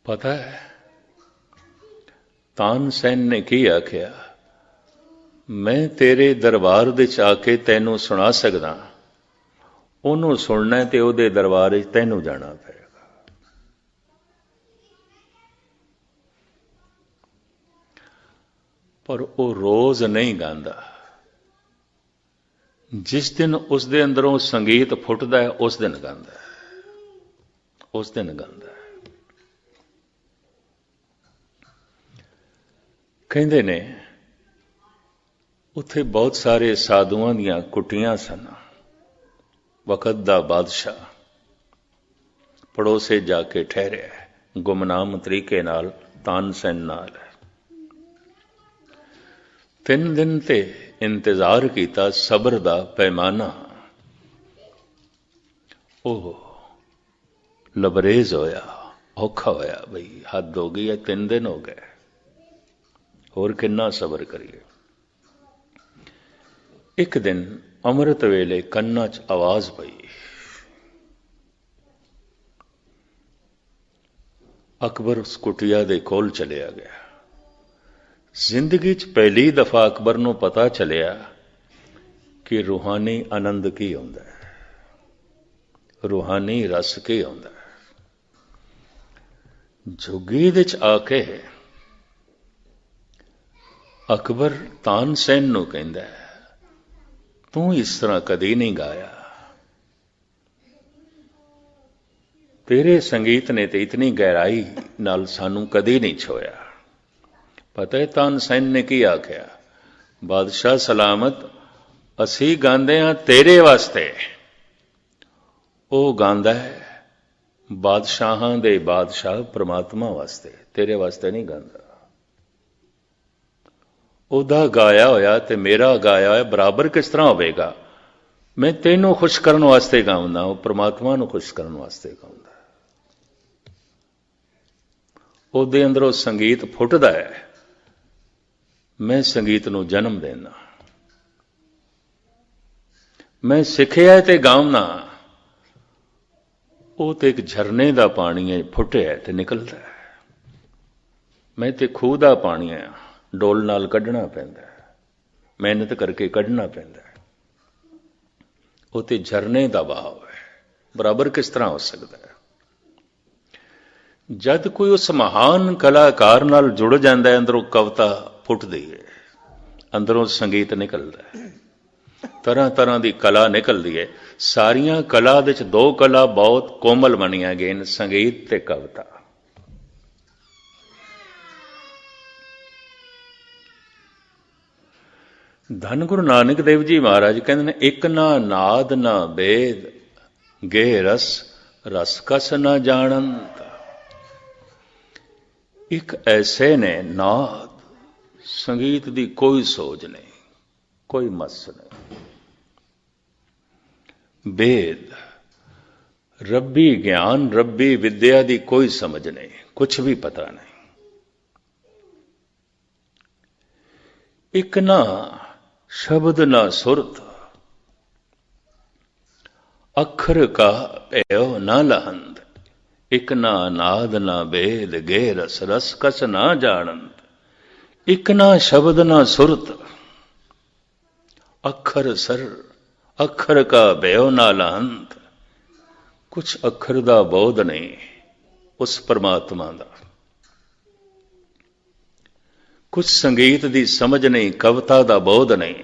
पता है तानसेन ने की आख्या, मैं तेरे दरबार दे च आके तैनू सुना सकदा, उन्होंने सुनना है तो उहदे दरबार च तैनू जाना पएगा। पर वो रोज नहीं गांदा, जिस दिन उसके अंदरों संगीत फुटदा है उस दिन गांदा है, उस दिन गांदा है। कहंदे ने उत्थे बहुत सारे साधुआं दियां कुटियां सन। वक़्त दा बादशाह पड़ोसे जाके ठहरे, गुमनाम तरीके नाल तानसेन नाल 3 दिन ते इंतजार किया, सबर दा पैमाना ओह लबरेज होया, औखा होया, बई हद हो गई है, 3 दिन हो गए, होर किन्ना सबर करिए। एक दिन अमृत वेले कन्ना च आवाज पई, अकबर उस कुटिया दे कोल चलिया गया। जिंदगी च पहली दफा अकबर नूं पता चलिया कि रूहानी आनंद की आउंदा है, रूहानी रस की आउंदा है। जुगी दे च आके अकबर तानसेन नूं कहंदा है, तू इस तरह कदी नहीं गाया, तेरे संगीत ने तो इतनी गहराई नाल सानू कदी नहीं छोया। पता है तानसेन ने की आख्या, बादशाह सलामत, असी गांदे हां तेरे वास्ते, ਉਹ गांदा है बादशाहां दे बादशाह परमात्मा वास्ते, तेरे वास्ते नहीं गांदा। ਉਹਦਾ गाया होया ते मेरा गाया होया बराबर किस तरह होवेगा? मैं तेनों खुश करने वास्ते गाउंदा, वो परमात्मा नूं खुश करने वास्ते गाउंदा। ਉਹਦੇ अंदरों संगीत फुटदा है, मैं संगीत नूं जन्म देना, मैं सिखिया ते गाउना, वो तो एक झरने का पानी है, फुटिया ते निकलता है। मैं तो खूह का पानी है, डोल नाल कढ़ना पैंदा है, मेहनत करके कढ़ना पैंदा है। वो तो झरने का बहाव है, बराबर किस तरह हो सकता है? जद कोई उस महान कलाकार नाल जुड़ जाता है, अंदरों कविता फुटदी है, अंदरों संगीत निकलता है, तरह तरह की कला निकलती है। सारिया कला दे च दो कला बहुत कोमल बनिया गए, संगीत ते कविता। धन गुरु नानक देव जी महाराज कहते हैं, एक ना नाद ना वेद गे रस, रस कस ना जानंत। एक ऐसे ने नाद, संगीत दी कोई सोच नहीं, कोई मस नहीं। वेद, रब्बी ज्ञान, रब्बी विद्या दी कोई समझ नहीं, कुछ भी पता नहीं। एक ना शब्द ना सुरत, अखर का भयो ना लहंद। एक ना नाद ना वेद गे रस, रस कस ना जानंद। एक ना शब्द ना सुरत, अखर सर, अखर का भयो ना लहंद। कुछ अखर दा बोध नहीं उस परमात्मा दा, कुछ संगीत दी समझ नहीं, कविता दा बोध नहीं।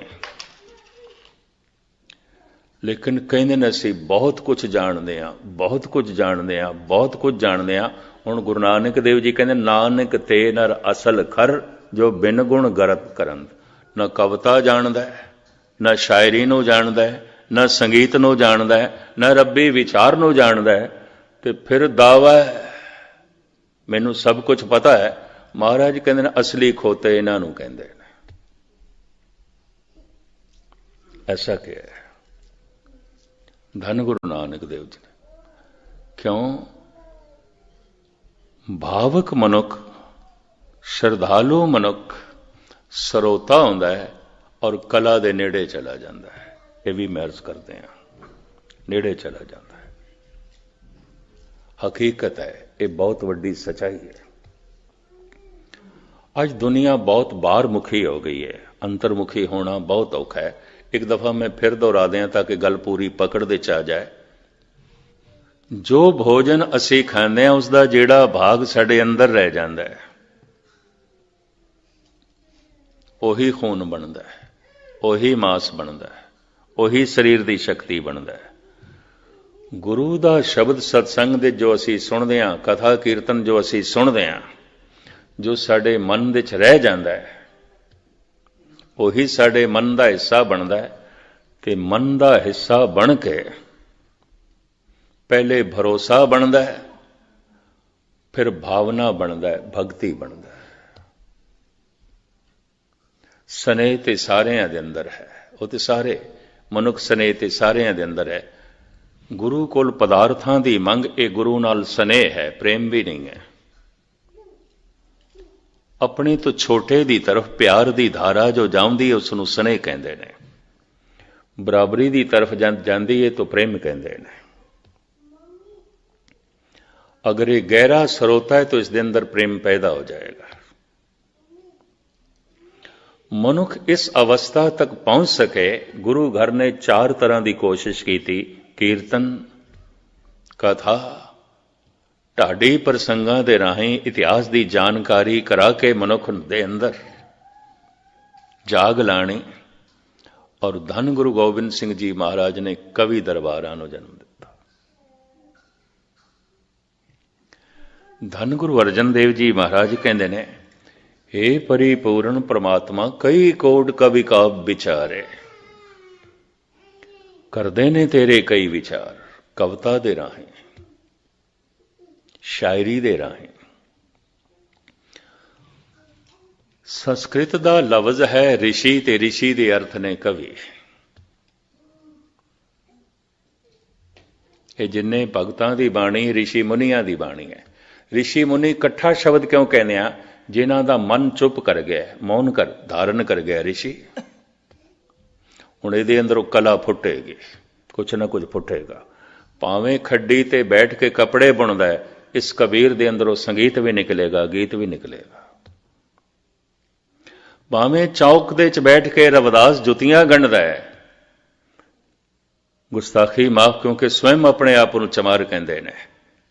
लेकिन कहते ने असीं बहुत कुछ जानते हैं, बहुत कुछ जानते हैं, बहुत कुछ जानते हैं। हुण गुरु नानक देव जी कहते, नानक ते नर असल खर, जो बिन गुण गरत करन। न कविता जानदा है, न शायरी नूं जानदा है, न संगीत नूं जानदा है, न रब्बी विचार नूं जानदा है, ते फिर दावा है मैनूं सब कुछ पता है। महाराज कहते हैं असली खोते इन्हां नूं कहंदे ने। ऐसा क्या है? धन गुरु नानक देव जी ने। क्यों? भावक मनुख, श्रद्धालु मनुख सरोता होंदा है और कला दे नेड़े चला जाता है। ये भी महर्ज करते हैं, नेड़े चला जाता है। हकीकत है, ये बहुत वड्डी सच्चाई है। आज दुनिया बहुत बाहर मुखी हो गई है, अंतर्मुखी होना बहुत औखा है। एक दफा मैं फिर दोहरा दें ताकि गल पूरी पकड़ दे च आ जाए। जो भोजन असी खांदे हैं उसका जिहड़ा भाग साडे अंदर रह जाता है, ਉਹੀ खून बनता है, ਉਹੀ मांस बनता है, ਉਹੀ शरीर की शक्ति बनता है। गुरु का शब्द सत्संग दे जो असी सुनते हैं, कथा कीर्तन जो असी सुनते हैं, जो साडे मन दे च रह जाता है, ਉਹੀ साडे मन का हिस्सा बनता है। ते मन का हिस्सा बन के पहले भरोसा बनता है, फिर भावना बनता है, भगती बनता है। स्नेह ते सारिਆਂ दे अंदर है, वो तो सारे मनुख स्नेह ते सारिਆਂ दे अंदर है। गुरु कोल पदार्थां दी मंग, ये गुरु नाल स्नेह है, प्रेम भी नहीं है। अपने तो छोटे दी तरफ प्यार दी धारा जो जाती है उसनूं स्नेह कहंदे ने, बराबरी दी तरफ जाती है तो प्रेम कहंदे ने। अगर ये गहरा सरोता है तो इसके अंदर प्रेम पैदा हो जाएगा। ਮਨੁੱਖ ਇਸ ਅਵਸਥਾ ਤੱਕ ਪਹੁੰਚ ਸਕੇ, ਗੁਰੂ ਘਰ ਨੇ 4 ਤਰ੍ਹਾਂ ਦੀ ਕੋਸ਼ਿਸ਼ ਕੀਤੀ। ਕੀਰਤਨ, ਕਥਾ, ਢਾਡੀ ਪ੍ਰਸੰਗਾਂ ਦੇ ਰਾਹੀਂ ਇਤਿਹਾਸ ਦੀ ਜਾਣਕਾਰੀ ਕਰਾ ਕੇ ਮਨੁੱਖ ਦੇ ਅੰਦਰ ਜਾਗ ਲਾਣੀ, ਔਰ ਧੰਨ ਗੁਰੂ ਗੋਬਿੰਦ ਸਿੰਘ ਜੀ ਮਹਾਰਾਜ ਨੇ ਕਵੀ ਦਰਬਾਰਾਂ ਨੂੰ ਜਨਮ ਦਿੱਤਾ। ਧੰਨ ਗੁਰੂ ਅਰਜਨ ਦੇਵ ਜੀ ਮਹਾਰਾਜ ਕਹਿੰਦੇ ਨੇ, हे परिपूर्ण परमात्मा कई कोट कवि काव्य विचारे, करदे ने तेरे कई विचार, कविता दे राहें, शायरी दे राहें। संस्कृत दा लफ्ज है ऋषि, ते ऋषि दे अर्थ ने कवि। ये जिन्ने भगतां दी बाणी ऋषि मुनियां दी बाणी है। ऋषि मुनि इकट्ठा शब्द क्यों कहने आ? जिन्हां दा मन चुप कर गया, मौन कर धारण कर गया ऋषि। हुण इहदे अंदरों कला फुटेगी, कुछ ना कुछ फुटेगा। भावें खड्डी ते बैठ के कपड़े बुनदा है, इस कबीर दे अंदरों संगीत भी निकलेगा, गीत भी निकलेगा। भावें चौक दे च बैठ के रविदास जुतियां गंढदा है, गुस्ताखी माफ क्योंकि स्वयं अपने आप नूं चमार कहंदे ने,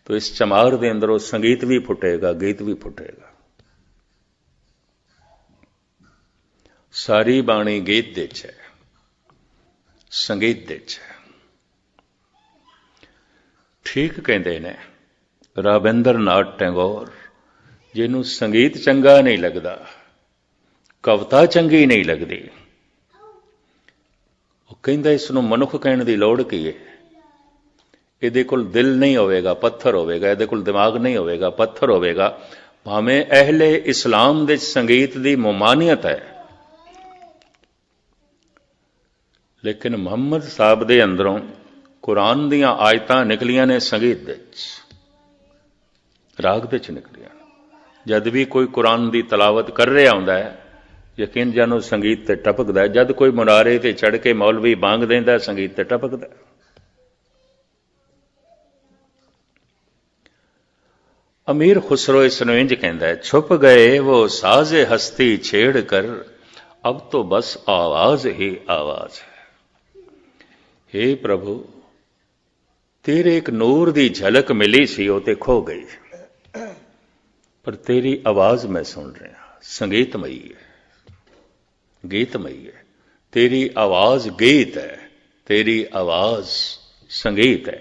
तो इस चमार दे अंदरों संगीत भी फुटेगा, गीत भी फुटेगा। सारी बाणी गीत दे च है, संगीत दे च है। ठीक कहते ने राबिंद्र नाथ टैगोर, जिन्हों संगीत चंगा नहीं लगता, कविता चंगी नहीं लगती, वो कहता इसनों मनुख कहने की लोड़ की है। ਇਹਦੇ ਕੋਲ दिल नहीं होवेगा, पत्थर होवेगा। ਇਹਦੇ ਕੋਲ दिमाग नहीं होवेगा, पत्थर होवेगा। भावें अहले इस्लाम दे संगीत की ममानियत है, लेकिन मुहम्मद साहब दे अंदरों कुरान दियां आयतां निकलियां ने संगीत दे राग दे निकलियां। जद भी कोई कुरान की तलावत कर रहा होंदा है, यकीन जानो संगीत ते टपकदा है। जद कोई मुनारे ते चढ़ के मौलवी बांग देंदा, संगीत ते टपकदा है। अमीर खुसरो इसनूं इंज कहंदा है, छुप गए वो साज़े हस्ती छेड़ कर, अब तो बस आवाज ही आवाज है। हे प्रभु, तेरे एक नूर दी झलक मिली सी, वो ते खो गई, पर तेरी आवाज मैं सुन रहा। संगीतमयी है, गीतमयी है। तेरी आवाज गीत है, तेरी आवाज संगीत है।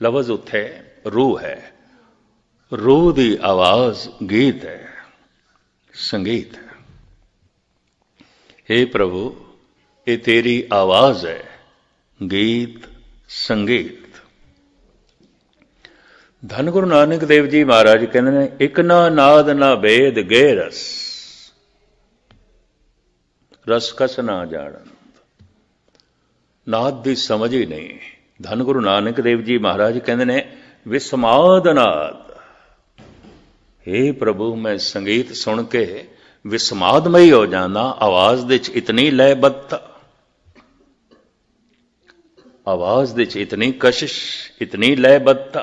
लफ्ज उत्थे रूह है, रूह दी आवाज गीत है, संगीत है। हे प्रभु, ये तेरी आवाज है, गीत संगीत। धन गुरु नानक देव जी महाराज कहते हैं, एक ना नाद ना भेद गे रस, रस कस ना जानन। नाद की समझ ही नहीं। धन गुरु नानक देव जी महाराज कहते हैं, विस्माद नाद। हे प्रभु, मैं संगीत सुन के विस्मादमई हो जाना। आवाज दे च इतनी लयबद्धता, आवाज दे च इतनी कशिश, इतनी लयबद्धता।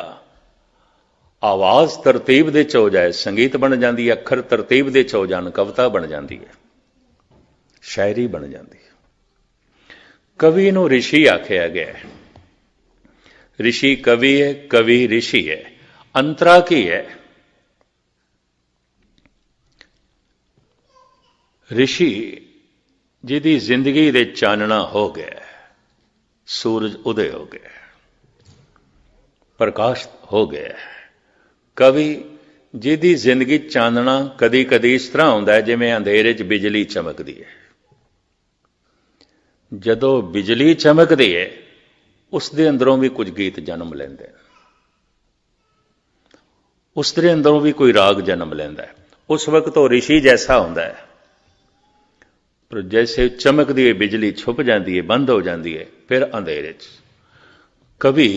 आवाज तरतीब दे च हो जाए, संगीत बन जाती है। अखर तरतीब दे च हो जान, कविता बन जाती है, शायरी बन जाती है। कवि नूं ऋषि आख्या गया है। ऋषि कवि है, कवि ऋषि है। अंतरा की है? ऋषि जिहदी जिंदगी दे चानना हो गया, सूरज उदय हो गया, प्रकाश हो गया। कवि जिहदी जिंदगी चानना कदी कदी इस तरह होंदा है जिवें अंधेरे च बिजली चमकदी है। जदों बिजली चमकदी है, उसदे अंदरों भी कुछ गीत जन्म लैंदे, उसदे अंदरों भी कोई राग जन्म लैंदा है। उस वक्त तो ऋषि जैसा होंदा है, पर जैसे चमकदी है बिजली छुप जाती है, बंद हो जाती है, फिर अंधेरे च। कवि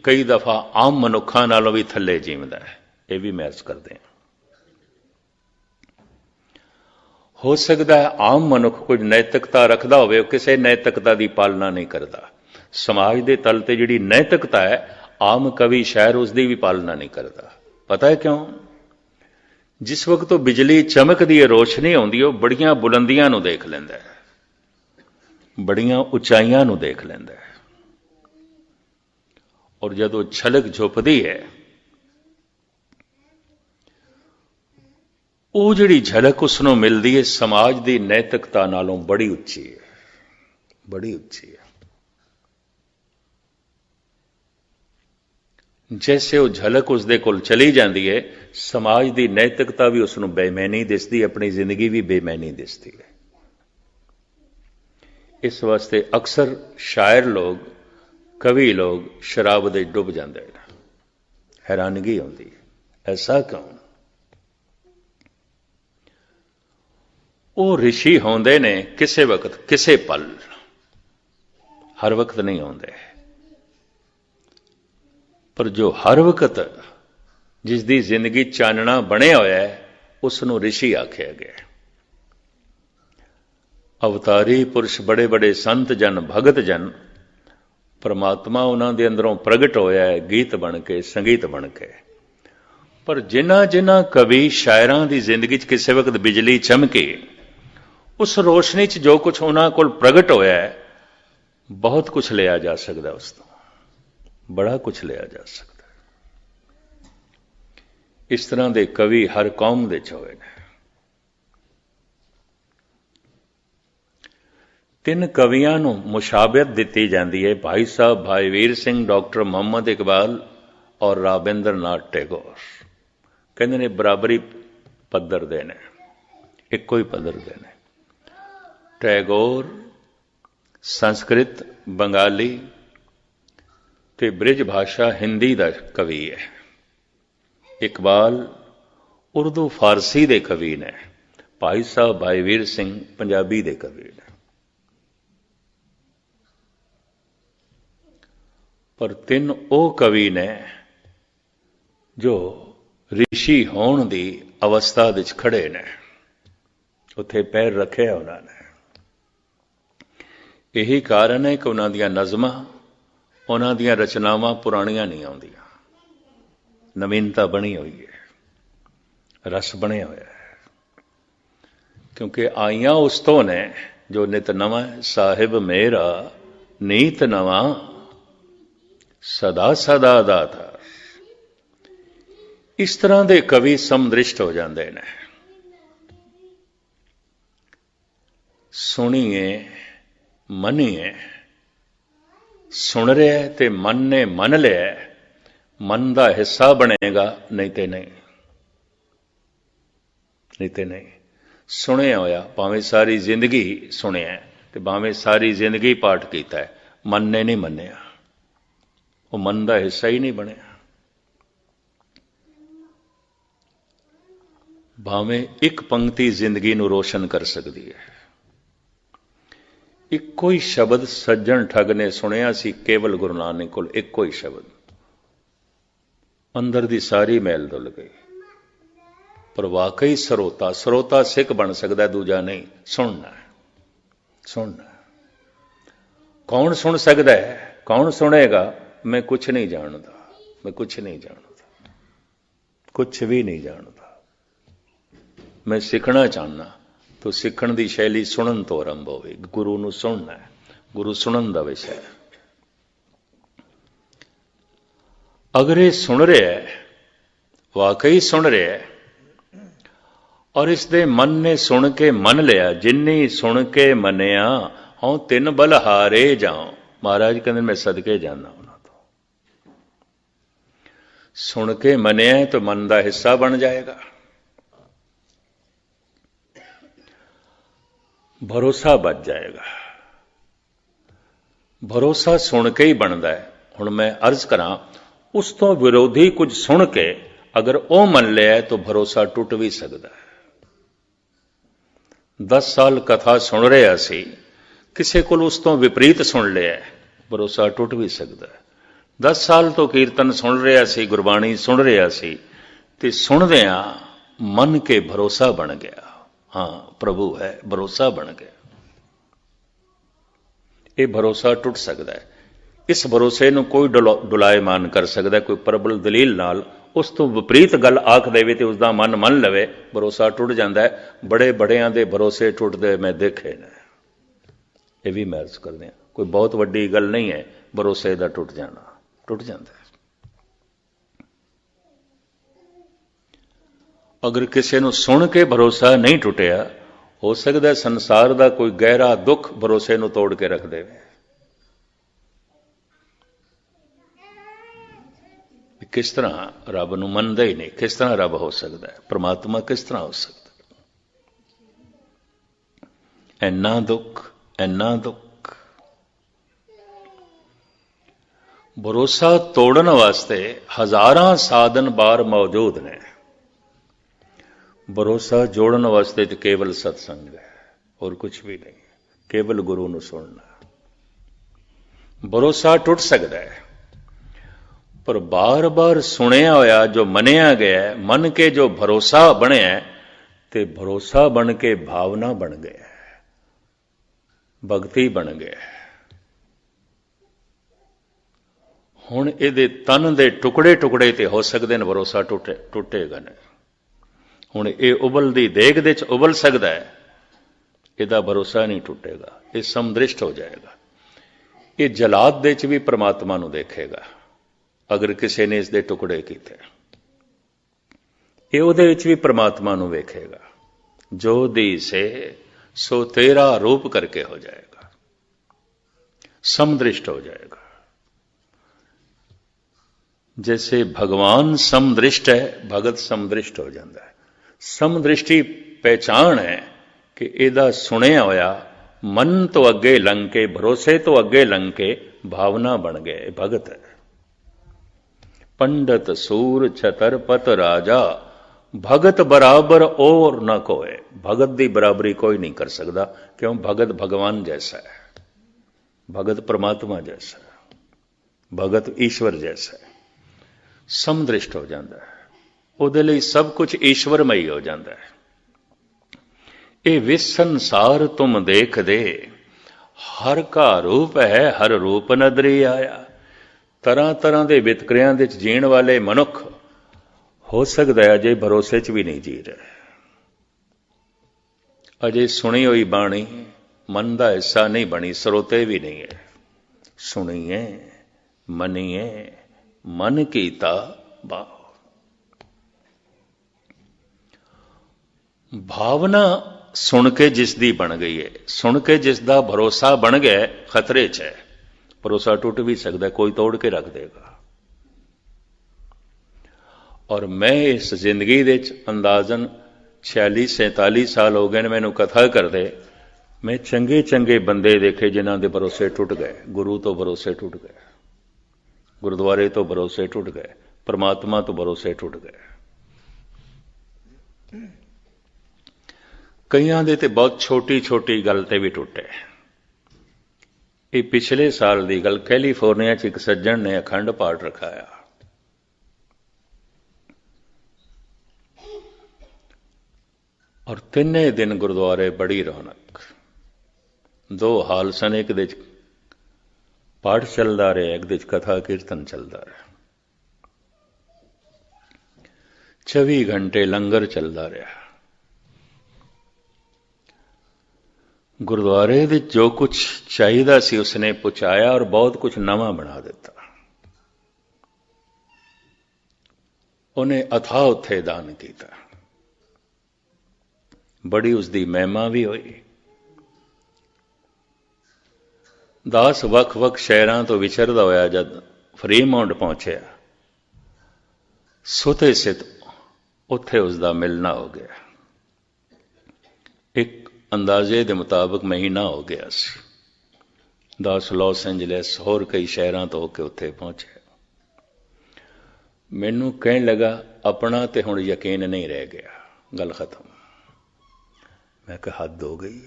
कई दफा आम मनुखा नालों भी थले जीवदा है, यह भी महसूस करते हैं। हो सकता है आम मनुख कुछ नैतिकता रखता होवे, किसी नैतिकता की पालना नहीं करता। समाज के तल ते जिहड़ी नैतिकता है, आम कवि शायर उसकी भी पालना नहीं करता। पता है क्यों? जिस वक्त तो बिजली चमकदी है, रोशनी आउंदी, वो बड़ियां बुलंदियां नूं देख लैंदा है, बड़ियां उचाइयां नूं देख लैंदा है। और जदों छलक झुपदी है, ਉਹ ਜਿਹੜੀ ਝਲਕ ਉਸ ਨੂੰ ਮਿਲਦੀ ਹੈ ਸਮਾਜ ਦੀ ਨੈਤਿਕਤਾ ਨਾਲੋਂ ਬੜੀ ਉੱਚੀ ਹੈ, ਬੜੀ ਉੱਚੀ ਹੈ। जैसे वो झलक उसदे कोल चली जाती है, समाज की नैतिकता भी उसनों बेमैनी दिसती, अपनी जिंदगी भी बेमैनी दिसती है। इस वास्ते अक्सर शायर लोग, कवि लोग शराब दे डुब जाते हैं। हैरानगी आती है, ऐसा क्यों? वो ऋषि होंदे ने किसे वक्त, किसे पल, हर वक्त नहीं आते। पर जो हर वक्त जिसकी जिंदगी चानना बनया होया है, उसनों ऋषि आख्या गया। अवतारी पुरुष, बड़े बड़े संत जन, भगत जन, परमात्मा उन्हां दे अंदरों प्रगट होया है गीत बन के, संगीत बन के। पर जिन्हां जिन्हां कवि शायरां दी जिंदगी च किसी वक्त बिजली चमकी, उस रोशनी च जो कुछ उन्हां कोल प्रगट होया है, बहुत कुछ लिया जा सकता, उस तो बड़ा कुछ लिया जा सकता। इस तरह के कवि हर कौम दे च होए ने। 3 कवियां नूं मुशाबियत दिती जाती है, भाई साहब भाई वीर सिंह, डॉक्टर मुहम्मद इकबाल और राबिंद्र नाथ टैगोर। कहते ने बराबरी पद्धर दे ने, इक्को ही पद्धर दे ने। टैगोर संस्कृत, बंगाली ते ब्रिज भाषा हिंदी का कवि है। इकबाल उर्दू फारसी के कवि ने। भाई साहब भाई वीर सिंह पंजाबी के कवि ने। पर 3 वो कवि ने जो ऋषि होने की अवस्था विच खड़े ने, उत्थे पैर रखे उन्होंने। यही कारण है कि उन्होंने दियां नज़मां, उन्हां दियां रचनावां पुराणियां नहीं आउंदियां, नवीनता बनी हुई है, रस बने हुआ है। क्योंकि आईयां उस तो ने जो नित नवा, साहिब मेरा नीत नवा, सदा सदा दाता। इस तरह के कवि समदृष्ट हो जाते हैं। सुनिए मनीए, सुन रहा है तो मन ने मन लिया, मन का हिस्सा बनेगा, नहीं तो नहीं, नहीं तो नहीं। सुनिया होया भावें सारी जिंदगी सुनिया, तो भावें सारी जिंदगी पाठ किया है, मन ने नहीं मन्निया, वो मन का हिस्सा ही नहीं बनया। भावें एक पंक्ति जिंदगी नूं रोशन कर सकती है। इक्को ही शब्द सज्जन ठग ने सुनिया सी केवल गुरु नानक कोल, इक्को ही शब्द, अंदर दी सारी मैल धुल गई। पर वाकई सरोता, सरोता सिख बन सकता, दूजा नहीं। सुनना है, सुनना है। कौन सुन सकता है, कौन सुनेगा? मैं कुछ नहीं जानता, मैं कुछ नहीं जानता, कुछ भी नहीं जानता। मैं सीखना चाहना, तो सीखण की शैली सुनन तो आरंभ होवे। गुरु नूं सुनना है, गुरु सुनन का विषय है। अगर ये सुन रहा है, वाकई सुन रहा है, और इसके मन ने सुन के मन लिया, जिन्नी सुन के मनिया हूं 3 बलहारे जाऊं। महाराज कहते मैं सदके जाना उन्होंने। तो सुन के मनिया तो मन का हिस्सा बन जाएगा, भरोसा बच जाएगा। भरोसा सुन के ही बनता है। हुण मैं अर्ज करा, उस तो विरोधी कुछ सुन के अगर वह मन लिया तो भरोसा टुट भी सकता है। 10 साल कथा सुन रहा सी, किसी को उस तो विपरीत सुन लिया, भरोसा टुट भी सकता है। 10 साल तो कीर्तन सुन रहा सी, गुरबाणी सुन रहा सी, ते सुनदियां मन के भरोसा बन गया। हाँ प्रभु है, भरोसा बन गया। ये भरोसा टुट सकता है। इस भरोसे नूं कोई डुलायमान कर सकता है, कोई प्रबल दलील नाल उस तो विपरीत गल आख देवे तो उसका मन मन लवे, भरोसा टुट जाता है। बड़े बड़ियां दे भरोसे टुटते मैं देखे ने, ये भी मैं अर्ज करते हैं, कोई बहुत वड्डी गल नहीं है भरोसे का टुट जाना, टुट जाता है। अगर किसी को सुन के भरोसा नहीं टुटिया, हो सकता संसार का कोई गहरा दुख भरोसे को तोड़ के रख दे। किस तरह रब नूं मनदा ही नहीं, किस तरह रब हो सकता है, परमात्मा किस तरह हो सकता है। इन्ना दुख, इन्ना दुख। भरोसा तोड़न वास्ते हजारां साधन बार मौजूद ने, भरोसा जोड़न वास्ते तो केवल सत्संग है और कुछ भी नहीं, केवल गुरु नूं सुनना। भरोसा टुट सकता है, पर बार बार सुनिया होया जो मनिया गया, मन के जो भरोसा बनया, ते भरोसा बन के भावना बन गया, भगती बन गया। हुण इहदे तन दे टुकड़े टुकड़े ते हो सकते हैं, भरोसा टुटेगा नहीं। हुण ये उबलदी देग दे च उबल सकता है, इहदा भरोसा नहीं टुटेगा, ये समदृष्ट हो जाएगा। ये जलाद दे च भी परमात्मा नूं देखेगा अगर किसी ने इसके टुकड़े किए, ये उहदे विच भी परमात्मा नूं वेखेगा। जो दी से सो तेरा रूप करके हो जाएगा, समदृष्ट हो जाएगा। जैसे भगवान समदृष्ट है, भगत समदृष्ट हो जाता है। समदृष्टि पहचान है कि इहदा सुनिया होया मन तो अगे लंघ के, भरोसे तो अगे लंघ के भावना बन गए, भगत है। पंडित सूर छतरपत राजा, भगत बराबर और न कोई। भगत की बराबरी कोई नहीं कर सकता, क्यों? भगत भगवान जैसा है, भगत परमात्मा जैसा है, भगत ईश्वर जैसा है। समदृष्ट हो जाता है, उहदे लई सब कुछ ईश्वरमई हो जाता है। ये विस संसार तुम देख दे, हर का रूप है हर रूप नदरी आया। तरह तरह के वितकरियां दे जीण वाले मनुख हो सकता है अजे भरोसे च भी नहीं जी रहे, अजे सुनी हुई बाणी मन का हिस्सा नहीं बनी, सरोते भी नहीं है। सुनिए मनीए मन कीता भाव। भावना सुन के जिसदी बन गई है, सुन के जिसदा भरोसा बन गया, खतरे च है। भरोसा टूट भी सकता है, कोई तोड़ के रख देगा। और मैं इस जिंदगी दे अंदाजन 46-47 साल हो गए मैनू कथा करते, मैं चंगे चंगे बंदे देखे जिन्हों के भरोसे टूट गए, गुरु तो भरोसे टूट गए, गुरुद्वारे तो भरोसे टूट गए, परमात्मा तो भरोसे टूट गए। कईयां दे ते बहुत छोटी छोटी गल ते भी टूटे। ये पिछले साल की गल, कैलीफोर्निया च एक सज्जन ने अखंड पाठ रखाया, और तिने दिन गुरुद्वारे बड़ी रौनक। 2 हाल सन, एक दे पाठ चलता रहा, एक दे कथा कीर्तन चलता रहा, 24 घंटे लंगर चलता रहा। गुरुद्वारे दे जो कुछ चाहिए सी उसने पहुंचाया और बहुत कुछ नवा बना दिता। उन्हें अथाह उत्थे दान किया, बड़ी उसकी महिमा भी हुई। दास वख वख शहरों तो विचरदा होया जद फ्रीमाउंट पहुंचया, सुते सित उत्थे उसका मिलना हो गया। एक अंदाजे के मुताबिक महीना हो गया सी। दास लॉस एंजलिस होर कई शहरों तो होके उत्थे पहुंचे। मैनू कहने लगा अपना तो हुण यकीन नहीं रह गया, गल खत्म। मैं कहा हद हो गई,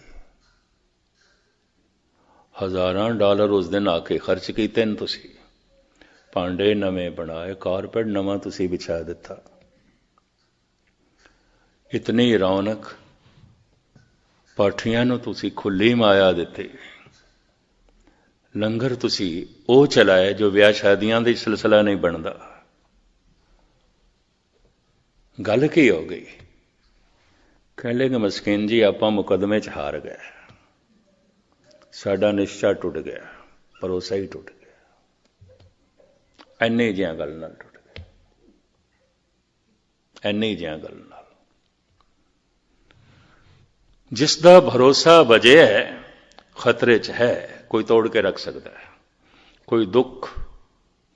$1000 उस दिन आके खर्च किते न तुसी, भांडे नवे बनाए, कारपेट नवा तुसी बिछा दिता, इतनी रौनक, पाठियां नूं तुसी खुली माया दिती, लंगर तुसी ओ चलाए जो विआह शादियां दा सिलसिला नहीं बनता। गल की हो गई? कह लेंगे मस्कीन जी आपां मुकदमे च हार गए, साडा निश्चा टुट गया, भरोसा ही टुट गया। इन्नी जिहां गल नाल टुट गया, इन्नी जिहां गल नाल। जिसदा भरोसा वजे है खतरे च है, कोई तोड़ के रख सकता है। कोई दुख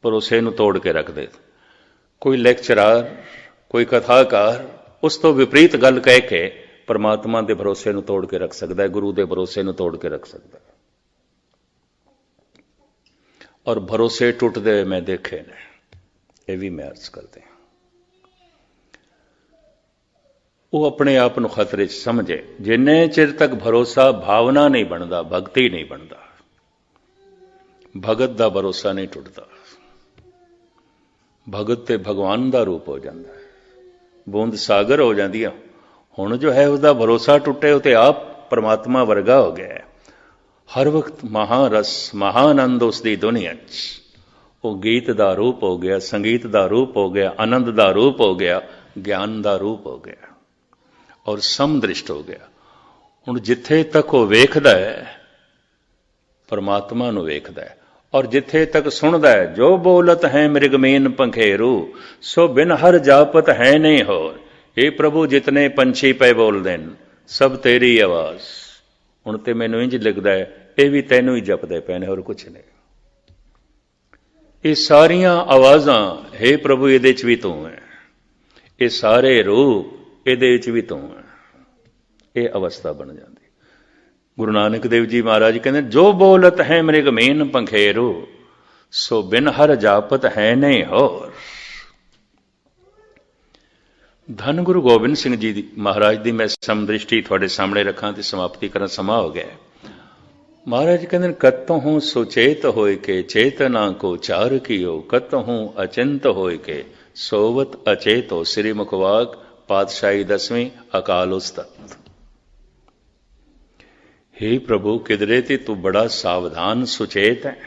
भरोसे नूं तोड़ के रख दे, कोई लैक्चरार, कोई कथाकार उस तो विपरीत गल कह के परमात्मा के भरोसे नूं तोड़ के रख सकता है, गुरु के भरोसे नूं तोड़ के रख सकता है। और भरोसे टुटदे मैं देखे ने, यह भी मैं अर्ज करते हैं। वो अपने आप को खतरे च समझे। जिन्ने चिर तक भरोसा भावना नहीं बनता, भगती नहीं बनता, भगत का भरोसा नहीं टुटता। भगत ते भगवान का रूप हो जाता है, बूंद सागर हो जाती है। हुण जो है उसका भरोसा टुटे, वो तो आप परमात्मा वर्गा हो गया है। हर वक्त महारस महानंद उसकी दुनिया च, वो गीत का रूप हो गया, संगीत का रूप हो गया, आनंद का रूप हो गया, ज्ञान का रूप हो गया और समदृष्ट हो गया। हुण जिथे तक वो वेखदा है परमात्मा नूं वेखदा है, और जिथे तक सुनदा है जो बोलत है मृगमीन पंखेरू, सो बिन हर जापत है नहीं होर। हे प्रभु जितने पंछी पे बोल देन सब तेरी आवाज। हुण ते मैनूं इंज लगदा है ये भी तैनूं ही जपदे पे ने, होर कुछ नहीं। ये सारियां आवाज़ां हे प्रभु इहदे च भी तू है, ये सारे रूप इहदे च भी तू है। ये अवस्था बन जाती। गुरु नानक देव जी महाराज जी कहते जो बोलत है मृगमीन पंखेरू, सो बिन हर जापत है नहीं होर। धन गुरु गोबिंद सिंह जी महाराज की मैं समदृष्टि थोड़े सामने रखा तो समाप्ति करना समा हो गया। महाराज कहते कतहूँ सुचेत होय के चेतना को चार कियो, कतहूँ अचिंत होय के सोवत अचेतो। श्री मुखवाक पातशाही 10वीं अकाल उस्तत। हे प्रभु किधरे ते तू बड़ा सावधान सुचेत है,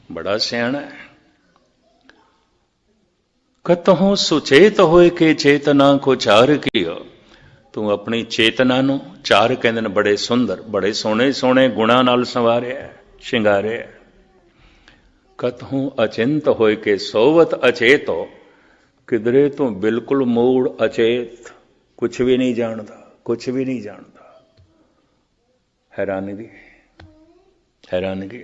बड़ा सियाणा है। कतहूँ सुचेत होए के चेतना को चार कियो, तू अपनी चेतना नूं चार कहंदे ने बड़े सुंदर बड़े सोहणे सोहणे गुणां नाल संवारिया शिंगारिया। कतहूँ अचिंत होए के सोवत अचेतो, किधरे तू बिल्कुल मूड़ अचेत, कुछ भी नहीं जानता, कुछ भी नहीं जानता। हैरानगी हैरानगी।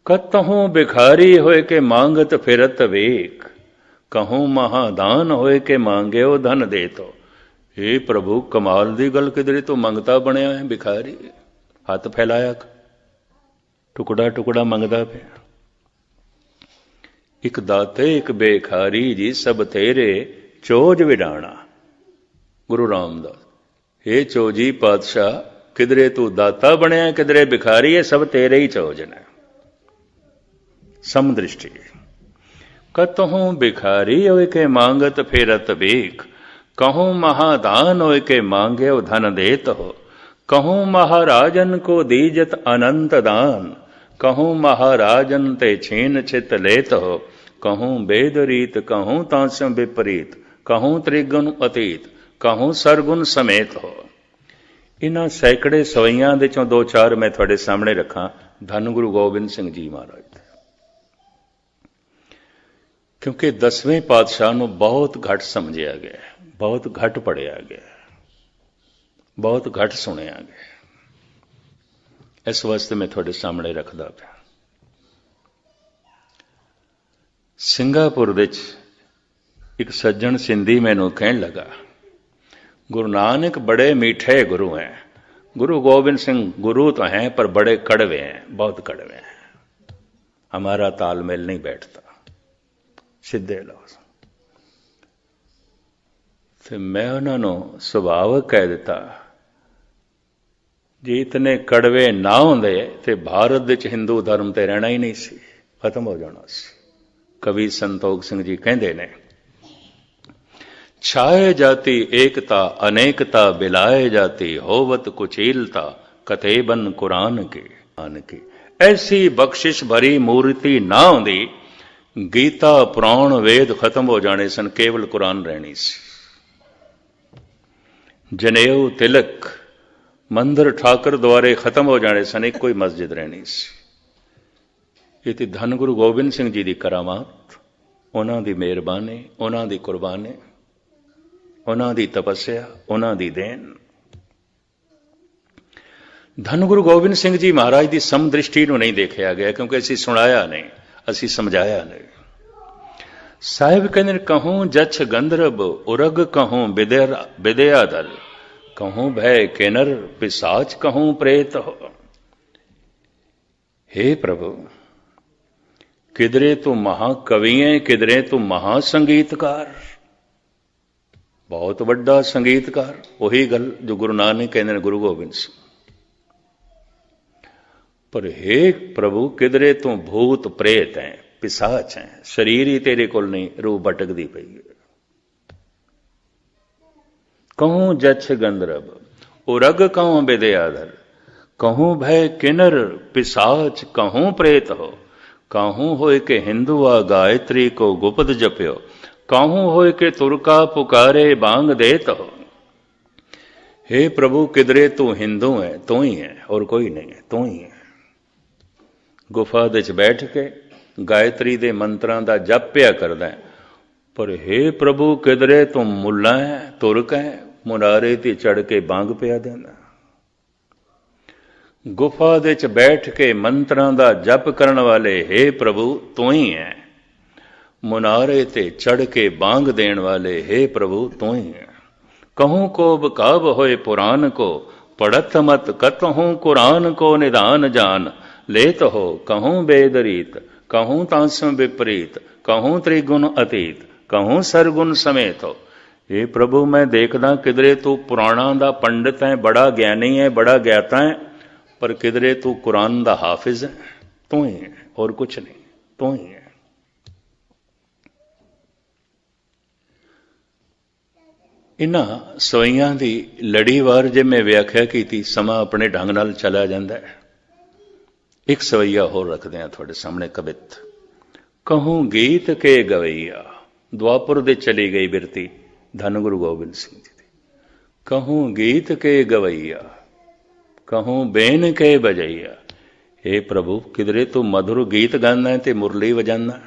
कतहूँ भिखारी होए के मांगत फिरत वेक, कहूँ महादान होए के मांगे ओ धन दे। तो हे प्रभु कमाल दी गल, किधरे तो मंगता बनया है भिखारी, हाथ फैलाया टुकड़ा टुकड़ा मंगदा पे। एक दाते एक बेखारी जी सब तेरे चोज विडाणा। गुरु रामदास हे चोजी पातशाह, किधरे तू दाता बनया, किधरे भिखारी है, सब तेरे ही चोज ने। समदृष्टि। कतहूँ भिखारी होए के मांगत फेरत भीख, कहूँ महादान होए के मांगे ओ धन देत हो। कहूँ महाराजन को दीजत अनंत दान, कहूँ महाराजन ते छीन छित लेत हो। कहूँ वेद रीत कहूँ तांस्यों विपरीत, कहूँ त्रिगुण अतीत, कहूँ सरगुण समेत हो। इन्हां सैकड़े सवैयां दे चों दो चार मैं थोड़े सामने रखा। धन गुरु गोबिंद सिंह जी महाराज, क्योंकि 10वें पातशाह नूं बहुत घट समझिया गया, बहुत घट पढ़िया गया, बहुत घट सुनिया गया। इस वास्ते मैं थोड़े सामने रखदा पिया। सिंगापुर विच एक सज्जन सिंधी मैनूं कहण लगा, गुरु नानक बड़े मीठे गुरु हैं, गुरु गोबिंद सिंह गुरु तो हैं पर बड़े कड़वे हैं, बहुत कड़वे हैं, हमारा तालमेल नहीं बैठता। सीधे लफ्ज़। तो मैं उन्होंने सुभावक कह दिता, जे इतने कड़वे ना होंदे तो भारत विच हिंदू धर्म ते रहना ही नहीं सी, खत्म हो जाना सी। कवि संतोख सिंह जी कहंदे ने, छाए जाती एकता अनेकता बिलाए जाती, होवत कुचीलता कतेबन कुरान की। ऐसी बख्शिश भरी मूर्ति ना होंदी गीता पुराण वेद खत्म हो जाने सन, केवल कुरान रहनी सी। जनेऊ तिलक मंदिर ठाकर द्वारे खत्म हो जाने सन, एक कोई मस्जिद रहनी सी। ये तो धन गुरु गोबिंद सिंह जी की करामात, उन्हों की मेहरबानी, उन्हों की कुर्बानी, उन्हों की तपस्या, उन्हों की देन। धन गुरु गोबिंद सिंह जी महाराज की समदृष्टि नहीं देखा गया, क्योंकि असी सुनाया नहीं, असी समझाया नहीं। साहिब कहते कहूं जछ गंधर्व उरग, कहूं विद्या दल, कहूं भय किन्नर पिशाच, कहूं प्रेत हो। हे प्रभु, किधरे तू महाकवि है, किधरे तू महासंगीतकार, बहुत बड़ा संगीतकार। वही गल जो गुरु नानक कहते गुरु गोबिंद सिंह। पर हे प्रभु, किधरे तू भूत प्रेत है, पिशाच है, शरीर ही तेरे कोल नहीं, रूह भटकदी पई है। कहूं जछ गंधर्व उरग, कहूं विद्याधर, कहूं भय किन्नर पिशाच, कहूं प्रेत हो। कहूं होय के हिंदुआ गायत्री को गुप्त जप्यो, कहूं होय के तुरका पुकारे बांग देत हो। हे प्रभु, किधरे तू हिंदू है, तू ही है, और कोई नहीं है, तू ही है। गुफा दे च बैठ के गायत्री दे मंत्रां दा जप पिया करदा है। पर हे प्रभु, किधरे तू मुल्ला है, तुरक है, मुनारे ते चढ़ के बांग पिया देना। गुफा दे च बैठ के मंत्रां दा जप करन वाले हे प्रभु तू ही है। मुनारे ते चढ़ के बांग देण वाले हे प्रभु तू ही है। कहूं को बकाब होए पुराण को, पढ़त मत कतहूं कुरान को निदान जान। लेत हो कहूं बेदरीत, कहूं तांसम विपरीत, कहूं त्रिगुण अतीत, कहूं सरगुण समेत हो। ये प्रभु, मैं देखदा किधरे तू पुराणा दा पंडित है, बड़ा ज्ञानी है, बड़ा ज्ञाता है, पर किधरे तू कुरान दा हाफिज है। तू ही है, और कुछ नहीं, तू ही है। इन्हां सवैयां दी लड़ीवार जे मैं व्याख्या की, समा अपने ढंग नाल चला जांदा है। एक सवैया होर रखते हैं थोड़े सामने, कवित। कहूं गीत के गवैया, द्वापुर दे चली गई बिरती धन गुरु गोबिंद सिंह जी दी। कहूं गीत के गवैया, कहूं बेन के बजैया। हे प्रभु, किधरे तू मधुर गीत गाना है ते मुरली वजाना,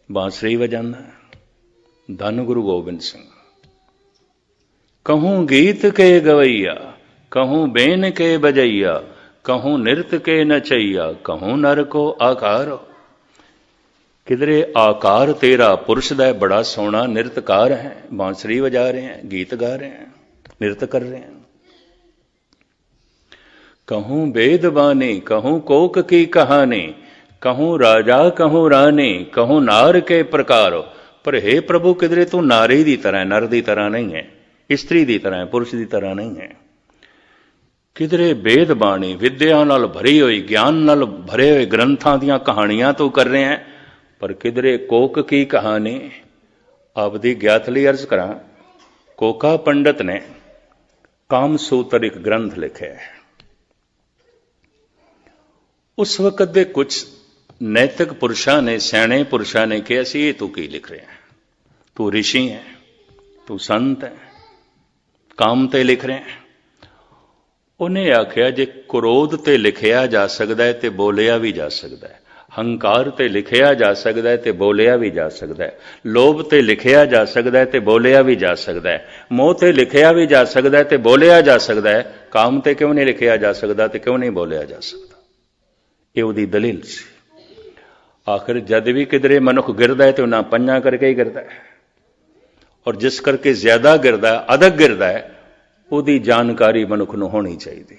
बांसुरी वजाना। धन गुरु गोबिंद सिंह। कहूं गीत के गवैया, कहूं बेन के बजैया, कहूं नृत्य के नचैया, कहूं नर को आकार। किधरे आकार तेरा पुरुष दा बड़ा सोहना नृत्यकार है, बांसुरी बजा रहे हैं, गीत गा रहे हैं, नृत्य कर रहे हैं। कहूं वेद बानी, कहूं कोक की कहानी, कहूं राजा कहूं रानी, कहूं नार के प्रकार। पर हे प्रभु, किधरे तू नारी दी तरह, नर दी तरह नहीं है, स्त्री दी तरह, पुरुष दी तरह नहीं है। किधरे वेद बाणी, विद्या नाल भरी हुई, ज्ञान नाल भरे हुए ग्रंथां दियां कहानियां तो कर रहे हैं, पर किधरे कोक की कहानी। आपदी ज्ञात लई अर्ज करा, कोका पंडित ने कामसूत्र एक ग्रंथ लिखे है। उस वक्त दे कुछ नैतिक पुरुषां ने, सियाणे पुरुषां ने कहा सी, ये तू की लिख रहे हैं, तू ऋषि है, तू संत है, काम ते लिख रहे हैं। उन्हें आख्या, जे क्रोध ते लिखिया जा सकता है तो बोलिया भी जा सकता है, हंकार ते लिखिया जा सकता है तो बोलिया भी जा सकता है, लोभ ते लिखिया जा सकता है तो बोलिया भी जा सकता है, मोह ते लिखिया भी जा सकता है तो बोलिया जा सकता है, काम ते क्यों नहीं लिखिया जा सकता तो क्यों नहीं बोलिया जा सकता। ये उहदी दलील सी। आखिर जद भी किधरे मनुख गिरदा है तो ना पंजा करके ही गिरदा है, और जिस करके ज्यादा गिरदा है, अधिक गिरदा है, उहदी जानकारी मनुख नूं होनी चाहिए,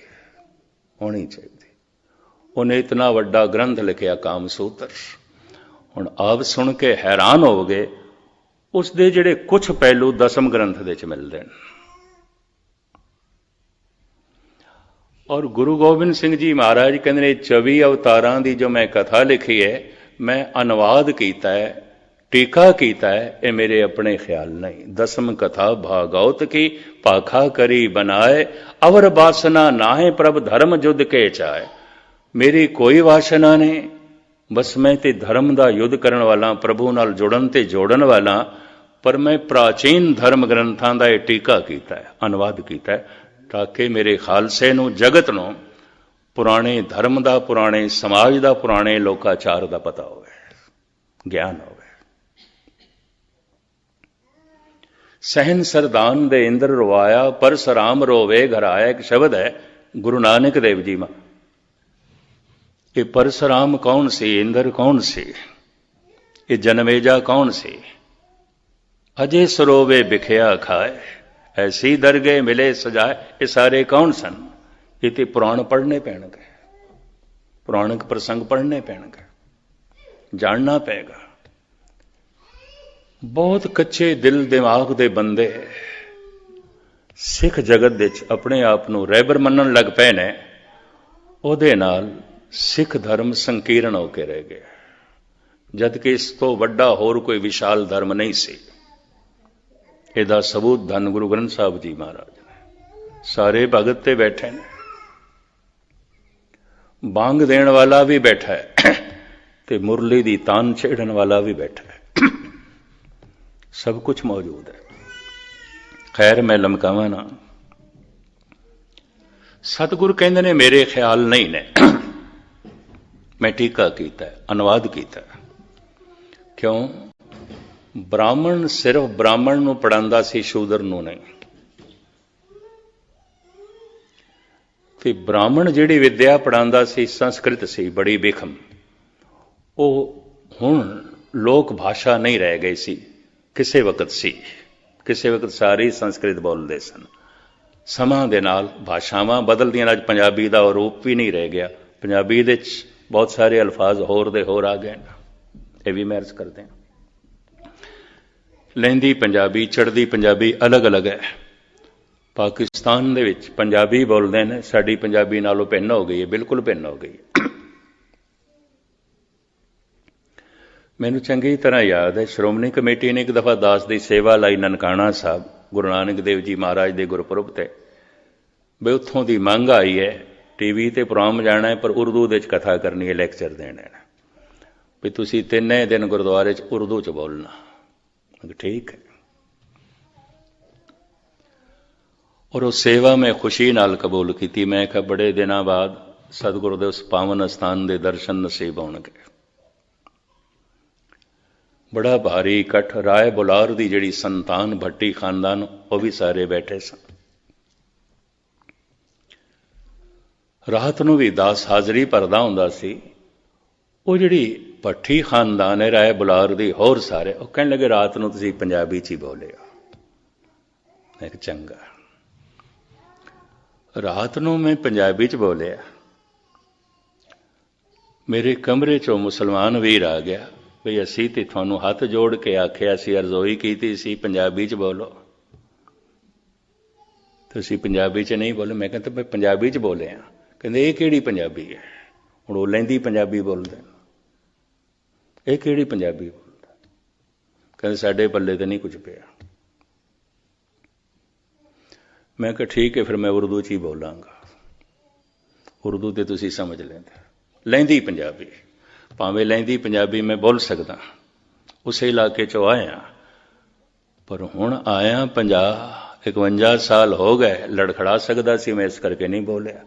होनी चाहिए। उन्हें इतना वड्डा ग्रंथ लिखिया कामसूत्र। हुण आप सुन के हैरान हो गए, उसके जिहड़े कुछ पहलू दसम ग्रंथ दे च मिलदे हैं। और गुरु गोबिंद सिंह जी महाराज कहते 24 अवतारां की जो मैं कथा लिखी है, मैं अनुवाद किया है, टीका किया है, ये मेरे अपने ख्याल नहीं। दसम कथा भागवत की पाखा करी बनाए, अवर वासना नाहे प्रभ धर्म युद्ध के चाहे। मेरी कोई वासना नहीं, बस मैं ते धर्म का युद्ध करने वाला, प्रभु नाल जुड़न ते जोड़न वाला, पर मैं प्राचीन धर्म ग्रंथों का यह टीका किया है, अनुवाद किया है, ताकि मेरे खालसे नूं, जगत नूं पुराने धर्म का, पुराने समाज का, पुराने लोकाचार का पता होवे, ज्ञान होवे। सहन सरदान दे इंद्र रोवाया, परसराम रोवे घर आया, एक शब्द है गुरु नानक देव जी में। ये परसराम कौन सी, इंद्र कौन सी, ये जनमेजा कौन सी? अजय सरोवे बिखया खाए, ऐसी दरगे मिले सजाए, ये सारे कौन सन? ये तो पुराण पढ़ने पैणगे, पुराणिक प्रसंग पढ़ने पैणगे, जानना पेगा। बहुत कच्चे दिल दिमाग दे बंदे सिख जगत दे अपने आप नूं रहबर मनन लग पए ने, उहदे नाल सिख धर्म संकीर्ण होकर रह गया, जबकि इस तो वड्डा होर कोई विशाल धर्म नहीं सी। इहदा सबूत धन गुरु ग्रंथ साहब जी महाराज ने। सारे भगत ते बैठे ने, बांग देण वाला भी बैठा है ते मुरली दी तान छेड़न वाला भी बैठा है, सब कुछ मौजूद है। खैर मैं लमकावा ना, सतगुरु कहंदे ने मेरे ख्याल नहीं ने, मैं टीका कीता है, अनुवाद कीता है। क्यों? ब्राह्मण सिर्फ ब्राह्मण नूं पढ़ांदा सी, शूदर नूं नहीं। ते ब्राह्मण जिहड़ी विद्या पढ़ांदा सी, संस्कृत सी बड़ी बेखम, वो हुण लोक भाषा नहीं रह गई सी, किसी वक्त सी, किसी वक्त सारी संस्कृत बोलते सन। समां दे नाल भाषावां बदलदियां, अज पंजाबी का रूप भी नहीं रह गया, पंजाबी दे बहुत सारे अल्फाज होर दे होर आ गए, ये भी मैं अर्ज करते हैं। लहंदी पंजाबी, चढ़दी पंजाबी अलग अलग है। पाकिस्तान दे विच पंजाबी बोलते हैं, साडी पंजाबी नालों भिन्न हो गई है, बिल्कुल भिन्न हो गई है। मैनू चंगी तरह याद है, श्रोमणी कमेटी ने एक दफा दास की सेवा लाई ननकाना साहब, गुरु नानक देव जी महाराज के गुरपुरब ते, बे उत्थों की मंग आई है टीवी ते प्रोग्राम जाना है, पर उर्दू दे कथा करनी है, लैक्चर देने है, भी तुसीं तिन्ने दिन गुरुद्वारे च उर्दू च बोलना। ठीक है। और उस सेवा मैं खुशी नाल कबूल की। मैं कहा बड़े दिनों बाद सतगुरु दे उस पावन स्थान के दर्शन नसीब होणगे। बड़ा भारी इकट्ठ, राय बुलार की जिहड़ी संतान भट्टी खानदान, वो भी सारे बैठे सन। रात नूं भी दास हाज़री भरदा हुंदा सी। वो जिहड़ी भट्टी खानदान है राय बुलार दी, होर सारे वो कहण लगे रात नूं तुसीं पंजाबी च ही बोलिओ। मैं कहा चंगा। रात नूं मैं पंजाबी च बोलिया, मेरे कमरे चों मुसलमान वीर आ गया, भी असी तो थानू हाथ जोड़ के आख्या सी, अर्जोई की सी पंजाबी च बोलो, तुसीं पंजाबी च नहीं बोले। मैं कहता मैं पंजाबी च बोले हाँ। कहते ये किहड़ी पंजाबी है? हुण वो लैंदी पंजाबी बोलदे, ये किहड़ी पंजाबी बोलदा? कहते साडे पल्ले तो नहीं कुछ पिया। मैं कहा ठीक है, फिर मैं उर्दू च ही बोलांगा, उर्दू तो तुसीं समझ लेंदे। लैंदी पंजाबी, भावें लैंदी पंजाबी मैं बोल सकदा, उस इलाके चो आया, पर हुण आया 50-51 साल हो गए, लड़खड़ा सकदा सी मैं, इस करके नहीं बोलिया।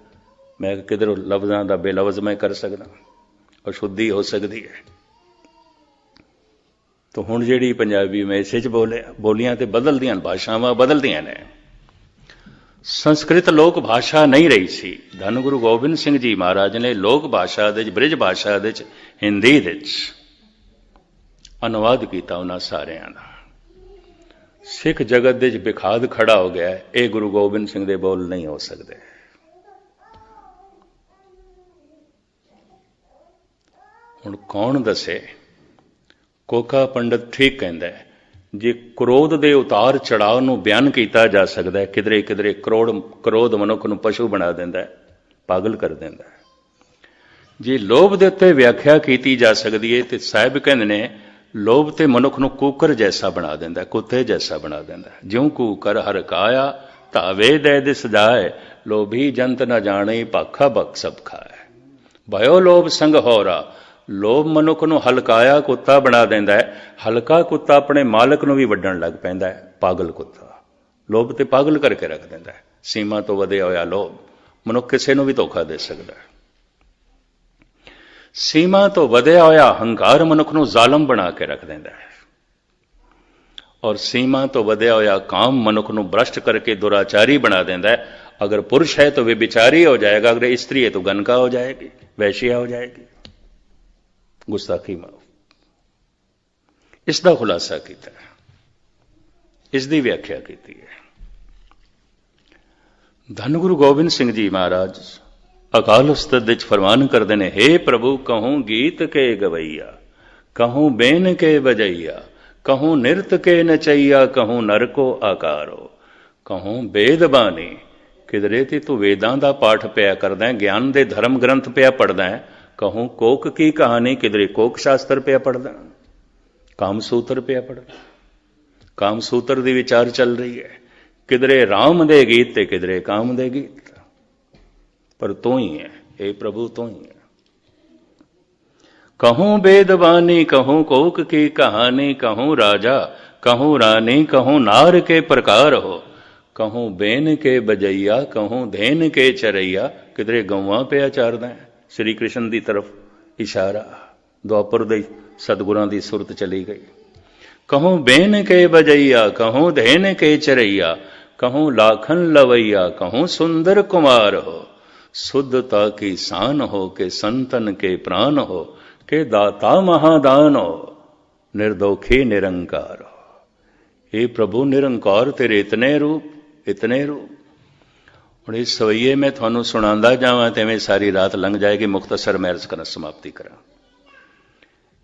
मैं किधरों लफ्ज़ां दा बेलफ्ज़ मैं कर सकदा, और शुद्धि हो सकती है। तो हुण जिहड़ी पंजाबी मैं इसे च बोलियां तो बदलदियां, भाषावां बदलदियां ने। संस्कृत लोक भाषा नहीं रही सी। धन गुरु गोबिंद सिंह जी महाराज ने लोक भाषा दे, ब्रिज भाषा दे, हिंदी दे अनुवाद किया उन्हां सारियां दा। सिख जगत दे बिखाद खड़ा हो गया, ये गुरु गोबिंद सिंह दे बोल नहीं हो सकते। हुण कौन दसे? कोका पंडित ठीक कहंदा है, जे क्रोध के उतार चढ़ाव नूं बयान किया जा सकता है, किधरे किधरे क्रोध मनुख नूं पशु बना देंदा है, पागल कर देंदा है। जे लोभ दे उत्ते व्याख्या की जा सकती है, तो साहिब कहंदे ने लोभ ते मनुख नूं कूकर जैसा बना देंदा है, कुत्ते जैसा बना देंदा है। ज्यों कूकर हर काया, तावे दे दिस जाए, लोभी जंत न जाने, पाखा बक सब खाए। भयो लोभ संग होरा, ਲੋਭ ਮਨੁੱਖ ਨੂੰ ਹਲਕਾਇਆ ਕੁੱਤਾ ਬਣਾ ਦਿੰਦਾ ਹੈ। ਹਲਕਾ ਕੁੱਤਾ ਆਪਣੇ ਮਾਲਕ ਨੂੰ ਵੀ ਵੱਢਣ ਲੱਗ ਪੈਂਦਾ ਹੈ। ਪਾਗਲ ਕੁੱਤਾ ਲੋਭ ਤੇ ਪਾਗਲ ਕਰਕੇ ਰੱਖ ਦਿੰਦਾ ਹੈ। ਸੀਮਾ ਤੋਂ ਵਧਿਆ ਹੋਇਆ ਲੋਭ ਮਨੁੱਖ ਕਿਸੇ ਨੂੰ ਵੀ ਧੋਖਾ ਦੇ ਸਕਦਾ ਹੈ। ਸੀਮਾ ਤੋਂ ਵਧਿਆ ਹੋਇਆ ਹੰਕਾਰ ਮਨੁੱਖ ਨੂੰ ਜ਼ਾਲਮ ਬਣਾ ਕੇ ਰੱਖ ਦਿੰਦਾ ਹੈ। ਔਰ ਸੀਮਾ ਤੋਂ ਵਧਿਆ ਹੋਇਆ ਕਾਮ ਮਨੁੱਖ ਨੂੰ ਭ੍ਰਸ਼ਟ करके दुराचारी बना देता है। अगर पुरुष है तो व्यभिचारी हो जाएगा, अगर स्त्री है तो गनका हो जाएगी, वैश्या हो जाएगी। गुस्ताखी माफ। इसका खुलासा किया, इसकी व्याख्या की है। धन गुरु गोबिंद सिंह जी महाराज अकाल उस्ताद विच फरमान करते हैं, हे प्रभु कहूँ गीत के गवैया, कहूँ बेन के बजैया, कहूँ निरत के नचैया, कहूँ नर को आकारो, कहूँ वेद बानी। किधरे ते तू वेदां दा पाठ पिया करदा है, ज्ञान दे धर्म ग्रंथ पिया पढ़दा है। कहूँ कोक की कहानी, किधरे कोक शास्त्र पिया पढ़दा, काम सूत्र पिया पढ़दा, काम सूत्र दी विचार चल रही है। किधरे राम दे गीत ते किधरे काम दे गीत, पर तू ही है हे प्रभु, तू ही है। कहूँ वेदवानी, कहूँ कोक की कहानी, कहूँ राजा, कहूँ रानी, कहूँ नार के प्रकार हो, कहूँ बेन के बजैया, कहूँ धेन के चरैया। किधरे गौवां पे आचारदा है। श्री कृष्ण की तरफ इशारा, द्वापर दे सतगुरां की सुरत चली गई। कहूँ बेन के बजैया, कहूँ धेन के चरैया, कहूँ लाखन लवैया, कहूँ सुंदर कुमार हो, शुद्धता की शान हो, के संतन के प्राण हो, के दाता महादान हो, निर्दोखी निरंकार हो। हे प्रभु निरंकार तेरे इतने रूप, इतने रूप। और इस सवैये में थानू सुनांदा जावां तेवें सारी रात लंघ जाएगी। मुख्तसर मैं अर्ज करना समाप्ति करा।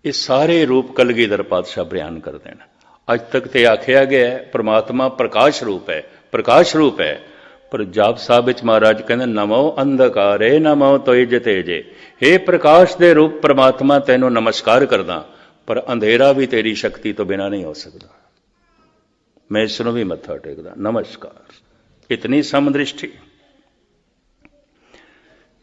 ये सारे रूप कलगीधर पातशाह बयान कर देना। अज तक तो आखिया गया है परमात्मा प्रकाश रूप है, प्रकाश रूप है। पर जाप साहब विच महाराज कहते नमो अंधकारे नमो तोज तेजे। हे प्रकाश दे रूप परमात्मा तैनू नमस्कार करदा, पर अंधेरा भी तेरी शक्ति तो बिना नहीं हो सकता। मैं इसनों भी मत्था टेकदा, नमस्कार। इतनी समदृष्टि।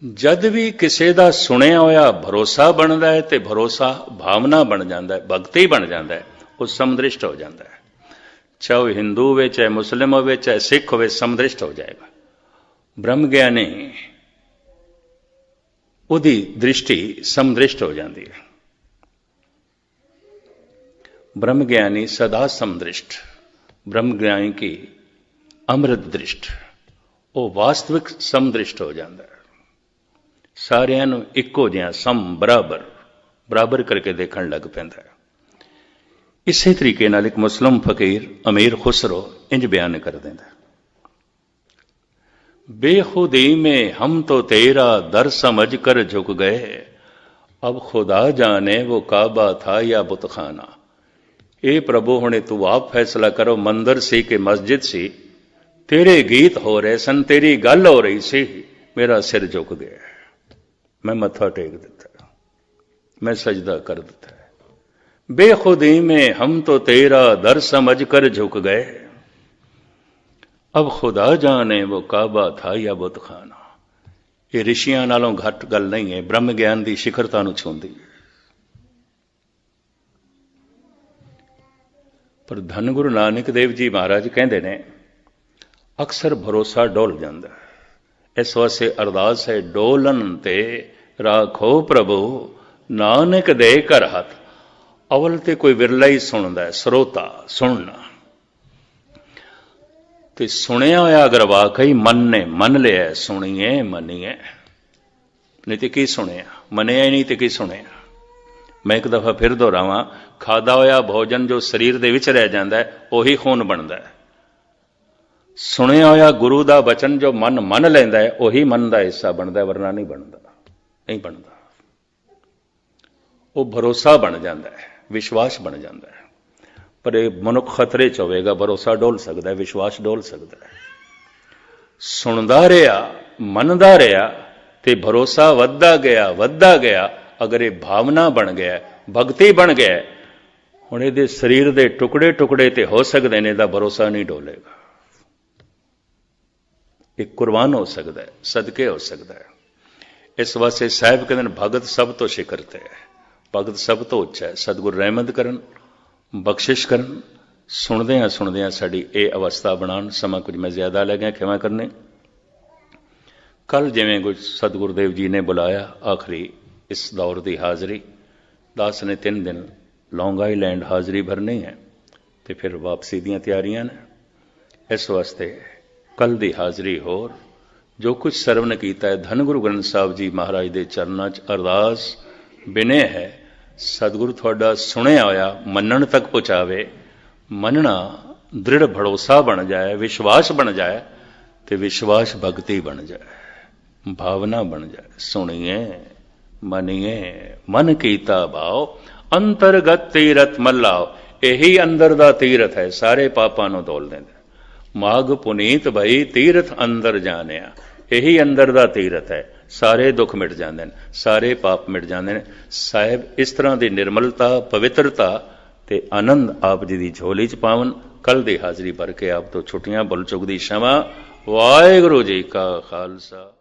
जद भी किसी का सुनिया होया भरोसा बनता है तो भरोसा भावना बन जाता है, भगती बन जाता है, वो समदृष्ट हो जाता है। चाहे वह हिंदू हो, चाहे मुस्लिम हो, चाहे सिख हो, समदृष्ट हो जाएगा। ब्रह्म ज्ञानी उदी दृष्टि समदृष्ट हो जाती है। ब्रह्म ज्ञानी सदा समदृष्ट, ब्रह्म ज्ञानी की अमृत दृष्ट, वो वास्तविक समदृष्ट हो जाता है। सारियां नूं इक्को जिहा सम बराबर बराबर करके देखण लग पैंदा है। इसे तरीके नाल एक मुस्लिम फकीर अमीर खुसरो इंज बयान कर देंदा, बेखुदी में हम तो तेरा दर समझ कर झुक गए, अब खुदा जाने वो काबा था या बुतखाना। ए प्रभु हुणे तू आप फैसला करो, मंदिर सी कि मस्जिद सी। तेरे गीत हो रहे सन, तेरी गल हो रही सी, मेरा सिर झुक गया, मैं मत्था टेक दिता, मैं सजदा कर दिता। बेखुदी में हम तो तेरा दर समझ कर झुक गए, अब खुदा जाने वो काबा था या बुतखाना। ये ऋषियां नालों घट गल नहीं है, ब्रह्म ज्ञान की शिखरता नूं छूंदी है। पर धन गुरु नानक देव जी महाराज कहते ने अक्सर भरोसा डोल जाता है। इस वास्ते अरदास है, डोलन ते राखो प्रभु नानक दे कर हथ। अवल तो कोई विरला ही सुनता है, श्रोता सुनना तो सुनिया होया अगर वाकई मन ने मन लिया, सुनिए मनीए, नहीं तो की सुनिया, मनिया ही नहीं तो की सुनिया। मैं एक दफा फिर दोहरावां, खादा होया भोजन जो शरीर दे विच रह जाता है उही खून बनता है। सुनिया होया गुरु का वचन जो मन मन लैंदा है उही मन का हिस्सा बनता है, वरना नहीं बनता, नहीं बनता। वो भरोसा बन जाता है, विश्वास बन जाता है। पर यह मनुख खतरे च होवेगा, भरोसा डोल सकता है, विश्वास डोल सकता है। सुनता रहा, मनदा रहा तो भरोसा वधदा गया। अगर ये भावना बन गया, भगती बन गया, हुण इहदे शरीर के टुकड़े टुकड़े तो हो सकते हैं, इहदा भरोसा नहीं डोलेगा। एक कुर्बान हो सकता है, सदके हो सकता है। इस वास्ते साहिब कहते हैं भगत सब तो शिखर ते है। ਭਗਤ ਸਭ ਤੋਂ ਉੱਚਾ ਹੈ। ਸਤਿਗੁਰ ਰਹਿਮਤ ਕਰਨ, ਬਖਸ਼ਿਸ਼ ਕਰਨ, ਸੁਣਦਿਆਂ ਸਾਡੀ ਇਹ ਅਵਸਥਾ ਬਣਾਉਣ। ਸਮਾਂ ਕੁਝ ਮੈਂ ਜ਼ਿਆਦਾ ਲੈ ਗਿਆ, ਖਿਮਾ ਕਰਨੇ। ਕੱਲ ਜਿਵੇਂ ਕੁਝ ਸਤਿਗੁਰਦੇਵ ਜੀ ਨੇ ਬੁਲਾਇਆ ਆਖਰੀ ਇਸ ਦੌਰ ਦੀ ਹਾਜ਼ਰੀ, ਦਾਸ ਨੇ 3 ਦਿਨ ਲੌਂਗ ਆਈਲੈਂਡ ਹਾਜ਼ਰੀ ਭਰਨੀ ਹੈ ਤੇ ਫਿਰ ਵਾਪਸੀ ਦੀਆਂ ਤਿਆਰੀਆਂ ਨੇ। ਇਸ ਵਾਸਤੇ ਕੱਲ ਦੀ ਹਾਜ਼ਰੀ ਹੋਰ ਜੋ ਕੁਝ ਸਰਵਨ ਕੀਤਾ ਹੈ, ਧੰਨ ਗੁਰੂ ਗ੍ਰੰਥ ਸਾਹਿਬ ਜੀ ਮਹਾਰਾਜ ਦੇ ਚਰਨਾਂ 'ਚ ਅਰਦਾਸ ਬਿਨੇ ਹੈ ਸਤਿਗੁਰੂ ਤੁਹਾਡਾ ਸੁਣਿਆ ਹੋਇਆ ਮੰਨਣ ਤੱਕ ਪਹੁੰਚਾਵੇ। ਮੰਨਣਾ ਦ੍ਰਿੜ ਭਰੋਸਾ ਬਣ ਜਾਏ, ਵਿਸ਼ਵਾਸ ਬਣ ਜਾਏ ਤੇ ਵਿਸ਼ਵਾਸ ਭਗਤੀ ਬਣ ਜਾਏ, ਭਾਵਨਾ ਬਣ ਜਾਏ। ਸੁਣੀਏ ਮੰਨੀਏ ਮਨ ਕੀਤਾ ਭਾਉ, ਅੰਤਰਗਤ ਤੀਰਥ ਮੱਲਾਓ। ਇਹੀ ਅੰਦਰ ਦਾ ਤੀਰਥ ਹੈ, ਸਾਰੇ ਪਾਪਾਂ ਨੂੰ ਧੋਲ ਦਿੰਦਾ। ਮਾਗ ਪੁਨੀਤ ਭਈ ਤੀਰਥ ਅੰਦਰ ਜਾਣਿਆ। ਇਹੀ ਅੰਦਰ ਦਾ ਤੀਰਥ ਹੈ, ਸਾਰੇ ਦੁੱਖ ਮਿਟ ਜਾਂਦੇ ਨੇ, ਸਾਰੇ ਪਾਪ ਮਿਟ ਜਾਂਦੇ ਨੇ। ਸਾਹਿਬ ਇਸ ਤਰ੍ਹਾਂ ਦੀ ਨਿਰਮਲਤਾ, ਪਵਿੱਤਰਤਾ ਤੇ ਆਨੰਦ ਆਪ ਜੀ ਦੀ ਝੋਲੀ 'ਚ ਪਾਵਨ। ਕੱਲ ਦੀ ਹਾਜ਼ਰੀ ਭਰ ਕੇ ਆਪ ਤੋਂ ਛੁੱਟੀਆਂ, ਭੁੱਲ ਚੁੱਕ ਦੀ क्षमा। ਵਾਹਿਗੁਰੂ ਜੀ ਕਾ ਖਾਲਸਾ।